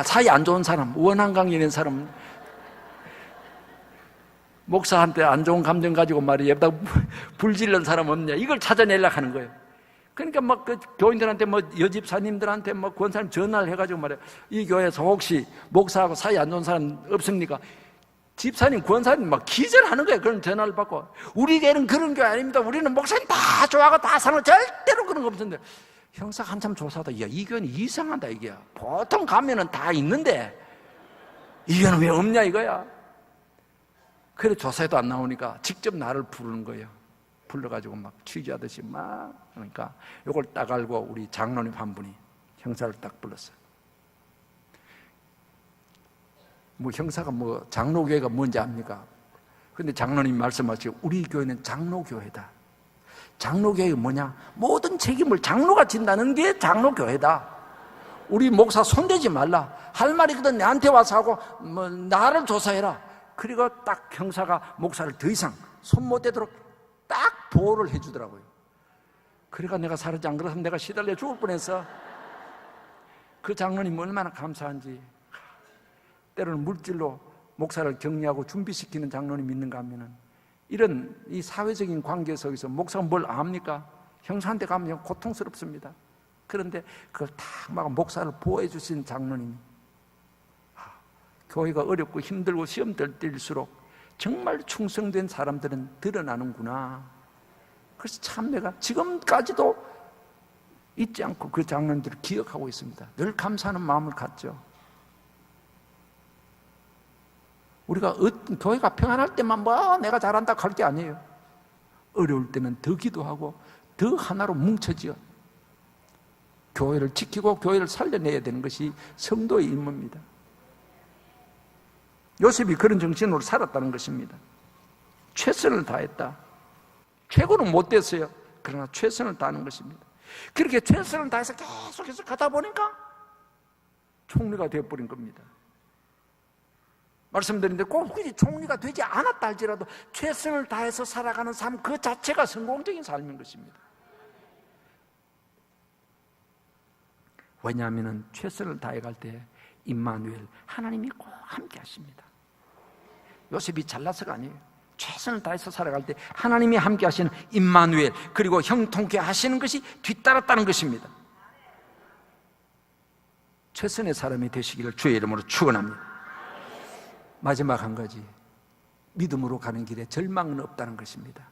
사이 안 좋은 사람, 원한강에 있는 사람, 목사한테 안 좋은 감정 가지고 말이에요. 예배당 불질른 사람 없냐? 이걸 찾아내려고 하는 거예요. 그러니까 막 그 교인들한테 뭐 여집사님들한테 뭐 권사님 전화를 해가지고 말이에요. 이 교회에서 혹시 목사하고 사이 안 좋은 사람 없습니까? 집사님, 권사님 막 기절하는 거예요. 그런 전화를 받고. 우리 교회는 그런 교회 아닙니다. 우리는 목사님 다 좋아하고 다 사는 절대로 그런 거 없는데. 형사가 한참 조사하다, 야, 이 교회는 이상하다, 이게. 보통 가면은 다 있는데, 이 교회는 왜 없냐, 이거야. 그래, 조사해도 안 나오니까 직접 나를 부르는 거예요. 불러가지고 막 취재하듯이 막. 그러니까 이걸 딱 알고 우리 장로님 한 분이 형사를 딱 불렀어요. 뭐 형사가 뭐 장로교회가 뭔지 압니까? 근데 장로님 말씀하시고 우리 교회는 장로교회다. 장로교회가 뭐냐? 모든 책임을 장로가 진다는 게 장로교회다. 우리 목사 손대지 말라. 할 말이거든 내한테 와서 하고 뭐 나를 조사해라. 그리고 딱 형사가 목사를 더 이상 손 못 대도록 딱 보호를 해주더라고요. 그러니까 내가 살았지, 안 그랬으면 내가 시달려 죽을 뻔했어. 그 장로님 얼마나 감사한지. 때로는 물질로 목사를 격려하고 준비시키는 장로님이 있는가 하면은 이런 이 사회적인 관계 속에서 목사가 뭘 압니까? 형사한테 가면 고통스럽습니다. 그런데 그걸 딱 막 목사를 보호해 주신 장로님이 교회가 어렵고 힘들고 시험될 때일수록 정말 충성된 사람들은 드러나는구나. 그래서 참 내가 지금까지도 잊지 않고 그 장로님들을 기억하고 있습니다. 늘 감사하는 마음을 갖죠. 우리가 교회가 평안할 때만 뭐 내가 잘한다 할 게 아니에요. 어려울 때는 더 기도하고 더 하나로 뭉쳐지어 교회를 지키고 교회를 살려내야 되는 것이 성도의 임무입니다. 요셉이 그런 정신으로 살았다는 것입니다. 최선을 다했다. 최고는 못 됐어요. 그러나 최선을 다하는 것입니다. 그렇게 최선을 다해서 계속해서 가다 보니까 총리가 되어버린 겁니다. 말씀드렸는데 꼭 굳이 총리가 되지 않았다 할지라도 최선을 다해서 살아가는 삶 그 자체가 성공적인 삶인 것입니다. 왜냐하면 최선을 다해갈 때 임마누엘 하나님이 꼭 함께 하십니다. 요셉이 잘나서가 아니에요. 최선을 다해서 살아갈 때 하나님이 함께 하시는 임마누엘, 그리고 형통케 하시는 것이 뒤따랐다는 것입니다. 최선의 사람이 되시기를 주의 이름으로 축원합니다. 마지막 한 가지, 믿음으로 가는 길에 절망은 없다는 것입니다.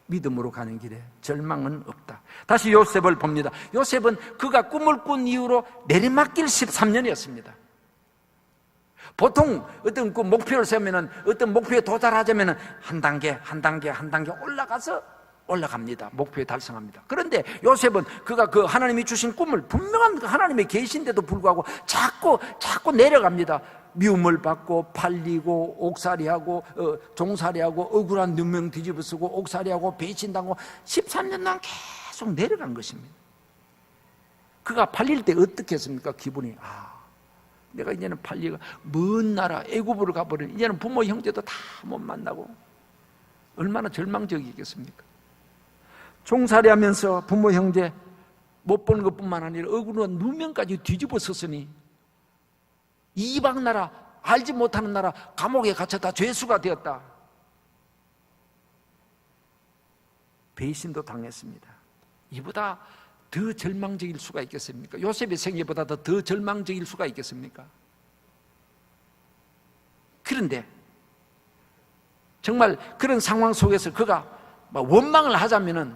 믿음으로 가는 길에 절망은 없다. 다시 요셉을 봅니다. 요셉은 그가 꿈을 꾼 이후로 내리막길 13년이었습니다. 보통 어떤 그 목표를 세우면 어떤 목표에 도달하자면 한 단계 올라갑니다. 목표에 달성합니다. 그런데 요셉은 그가 그 하나님이 주신 꿈을 분명한 하나님의 계신데도 불구하고 자꾸 내려갑니다. 미움을 받고 팔리고 옥살이하고 종살이하고 억울한 누명 뒤집어쓰고 옥살이하고 배신당하고 13년 동안 계속 내려간 것입니다. 그가 팔릴 때 어떻게 했습니까? 기분이 내가 이제는 팔리가 먼 나라 애굽으로 가버리니 이제는 부모 형제도 다 못 만나고 얼마나 절망적이겠습니까? 종살이하면서 부모 형제 못 보는 것뿐만 아니라 억울한 누명까지 뒤집어 썼으니 이방 나라, 알지 못하는 나라 감옥에 갇혔다 죄수가 되었다. 배신도 당했습니다. 이보다 더 절망적일 수가 있겠습니까? 요셉의 생애보다 더 절망적일 수가 있겠습니까? 그런데 정말 그런 상황 속에서 그가 원망을 하자면은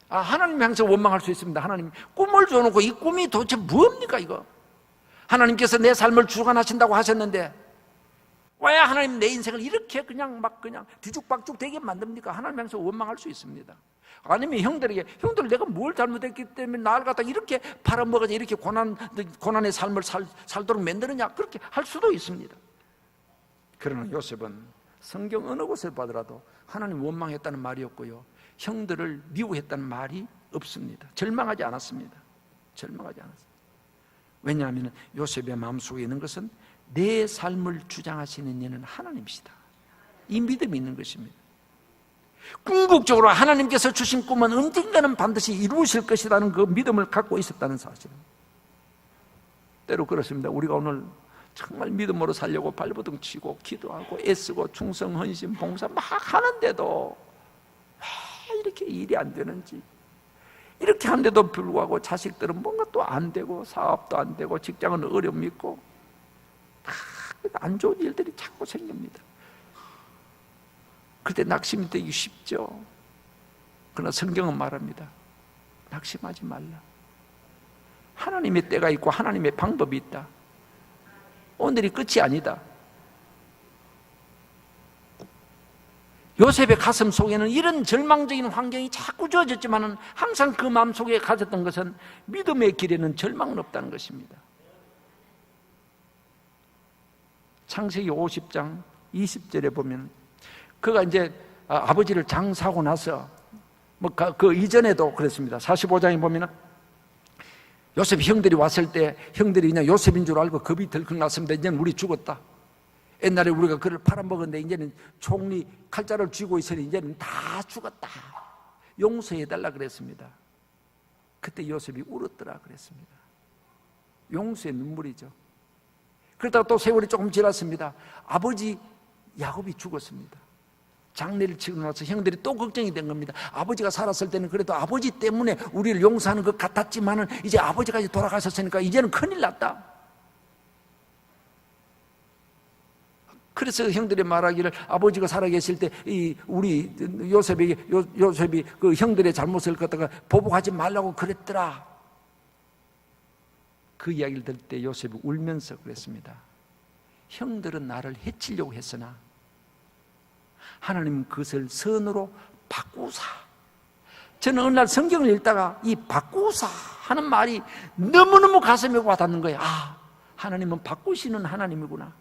하나님이 항상 원망할 수 있습니다. 하나님 꿈을 줘놓고 이 꿈이 도대체 뭡니까 이거? 하나님께서 내 삶을 주관하신다고 하셨는데 왜 하나님 내 인생을 이렇게 그냥 뒤죽박죽 되게 만듭니까? 하나님 항상 원망할 수 있습니다. 아니면 형들 내가 뭘 잘못했기 때문에 나를 갖다 이렇게 팔아먹어서 이렇게 고난의 삶을 살도록 만드느냐, 그렇게 할 수도 있습니다. 그러나 요셉은 성경 어느 곳을 봐더라도 하나님 원망했다는 말이 없고요, 형들을 미워했다는 말이 없습니다. 절망하지 않았습니다. 왜냐하면 요셉의 마음속에 있는 것은 내 삶을 주장하시는 이는 하나님이시다, 이 믿음이 있는 것입니다. 궁극적으로 하나님께서 주신 꿈은 언젠가는 반드시 이루실 것이라는 그 믿음을 갖고 있었다는 사실은 때로 그렇습니다. 우리가 오늘 정말 믿음으로 살려고 발버둥 치고 기도하고 애쓰고 충성, 헌신, 봉사 막 하는데도 왜 이렇게 일이 안 되는지, 이렇게 하는데도 불구하고 자식들은 뭔가 또 안 되고 사업도 안 되고 직장은 어려움이 있고 안 좋은 일들이 자꾸 생깁니다. 그때 낙심이 되기 쉽죠. 그러나 성경은 말합니다. 낙심하지 말라. 하나님의 때가 있고 하나님의 방법이 있다. 오늘이 끝이 아니다. 요셉의 가슴 속에는 이런 절망적인 환경이 자꾸 주어졌지만 항상 그 마음 속에 가졌던 것은 믿음의 길에는 절망은 없다는 것입니다. 창세기 50장 20절에 보면 그가 이제 아버지를 장사하고 나서 그 이전에도 그랬습니다. 45장에 보면 요셉 형들이 왔을 때 형들이 그냥 요셉인 줄 알고 겁이 덜컥 났습니다. 이제는 우리 죽었다. 옛날에 우리가 그를 팔아먹었는데 이제는 총리 칼자를 쥐고 있으니 이제는 다 죽었다. 용서해달라 그랬습니다. 그때 요셉이 울었더라 그랬습니다. 용서의 눈물이죠. 그러다가 또 세월이 조금 지났습니다. 아버지 야곱이 죽었습니다. 장례를 치고 나서 형들이 또 걱정이 된 겁니다. 아버지가 살았을 때는 그래도 아버지 때문에 우리를 용서하는 것 같았지만은 이제 아버지까지 돌아가셨으니까 이제는 큰일 났다. 그래서 형들이 말하기를 아버지가 살아계실 때 우리 요셉이 그 형들의 잘못을 갖다가 보복하지 말라고 그랬더라. 그 이야기를 들을 때 요셉이 울면서 그랬습니다. 형들은 나를 해치려고 했으나 하나님은 그것을 선으로 바꾸사. 저는 어느 날 성경을 읽다가 이 바꾸사 하는 말이 너무너무 가슴에 와닿는 거예요. 하나님은 바꾸시는 하나님이구나.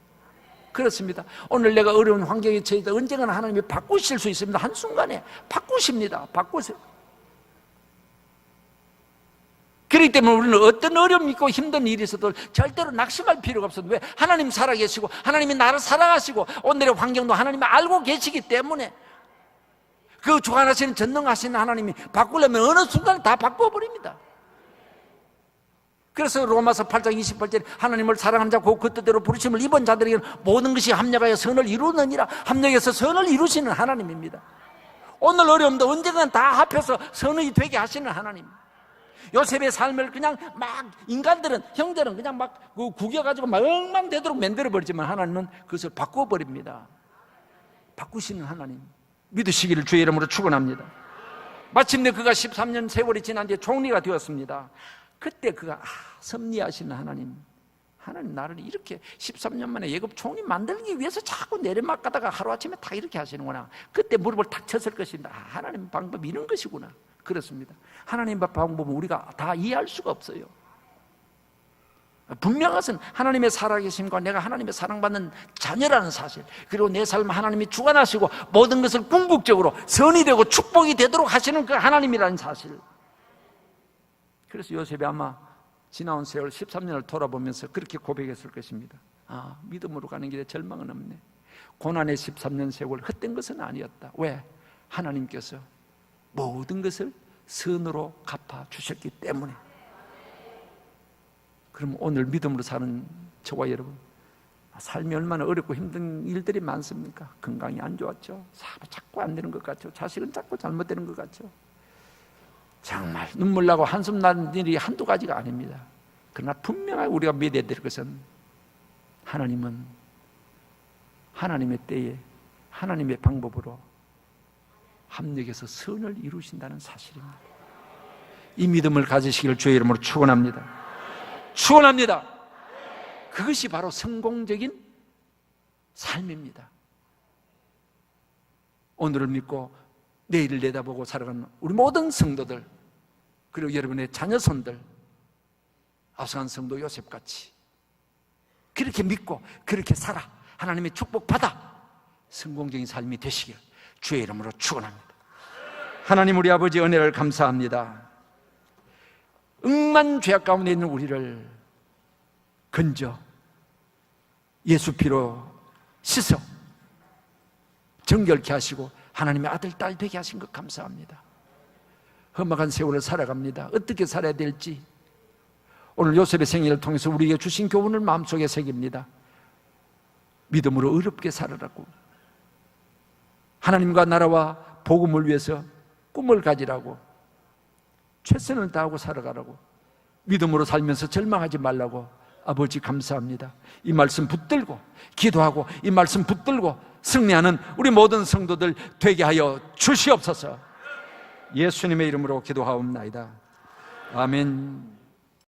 그렇습니다. 오늘 내가 어려운 환경에 처해도 언젠가는 하나님이 바꾸실 수 있습니다. 한순간에 바꾸십니다. 바꾸세요. 그래 그렇기 때문에 우리는 어떤 어려움 있고 힘든 일이 있어도 절대로 낙심할 필요가 없어요. 왜? 하나님 살아계시고 하나님이 나를 사랑하시고 오늘의 환경도 하나님이 알고 계시기 때문에 그 주관하시는 전능하신 하나님이 바꾸려면 어느 순간 다 바꿔버립니다. 그래서 로마서 8장 28절에 하나님을 사랑하는 자 곧 그 뜻대로 부르심을 입은 자들에게는 모든 것이 합력하여 선을 이루느니라. 합력해서 선을 이루시는 하나님입니다. 오늘 어려움도 언젠간 다 합해서 선이 되게 하시는 하나님. 요셉의 삶을 그냥 막 인간들은 형제는 그냥 막 구겨가지고 막 엉망되도록 만들어버리지만 하나님은 그것을 바꿔버립니다. 바꾸시는 하나님 믿으시기를 주의 이름으로 축원합니다. 마침내 그가 13년 세월이 지난 뒤에 총리가 되었습니다. 그때 그가 섭리하시는 하나님 나를 이렇게 13년 만에 예급 총리 만들기 위해서 자꾸 내리막가다가 하루아침에 다 이렇게 하시는구나. 그때 무릎을 탁 쳤을 것입니다. 하나님 방법이 이런 것이구나. 그렇습니다. 하나님 방법은 우리가 다 이해할 수가 없어요. 분명한 것은 하나님의 살아계심과 내가 하나님의 사랑받는 자녀라는 사실, 그리고 내 삶을 하나님이 주관하시고 모든 것을 궁극적으로 선이 되고 축복이 되도록 하시는 그 하나님이라는 사실. 그래서 요셉이 아마 지나온 세월 13년을 돌아보면서 그렇게 고백했을 것입니다. 믿음으로 가는 길에 절망은 없네. 고난의 13년 세월 헛된 것은 아니었다. 왜? 하나님께서 모든 것을 선으로 갚아주셨기 때문에. 그럼 오늘 믿음으로 사는 저와 여러분, 삶이 얼마나 어렵고 힘든 일들이 많습니까? 건강이 안 좋았죠. 사업이 자꾸 안 되는 것 같죠. 자식은 자꾸 잘못되는 것 같죠. 정말 눈물 나고 한숨 나는 일이 한두 가지가 아닙니다. 그러나 분명하게 우리가 믿어야 될 것은 하나님은 하나님의 때에 하나님의 방법으로 합력해서 선을 이루신다는 사실입니다. 이 믿음을 가지시기를 주의 이름으로 축원합니다. 축원합니다. 그것이 바로 성공적인 삶입니다. 오늘을 믿고 내일을 내다보고 살아가는 우리 모든 성도들, 그리고 여러분의 자녀손들, 아수한 성도 요셉같이 그렇게 믿고 그렇게 살아 하나님의 축복받아 성공적인 삶이 되시길 주의 이름으로 축원합니다. 하나님 우리 아버지 은혜를 감사합니다. 억만 죄악 가운데 있는 우리를 건져 예수 피로 씻어 정결케 하시고 하나님의 아들 딸 되게 하신 것 감사합니다. 험악한 세월을 살아갑니다. 어떻게 살아야 될지 오늘 요셉의 생애를 통해서 우리에게 주신 교훈을 마음속에 새깁니다. 믿음으로 어렵게 살아라고, 하나님과 나라와 복음을 위해서 꿈을 가지라고, 최선을 다하고 살아가라고, 믿음으로 살면서 절망하지 말라고. 아버지 감사합니다. 이 말씀 붙들고 기도하고 이 말씀 붙들고 승리하는 우리 모든 성도들 되게 하여 주시옵소서. 예수님의 이름으로 기도하옵나이다. 아멘.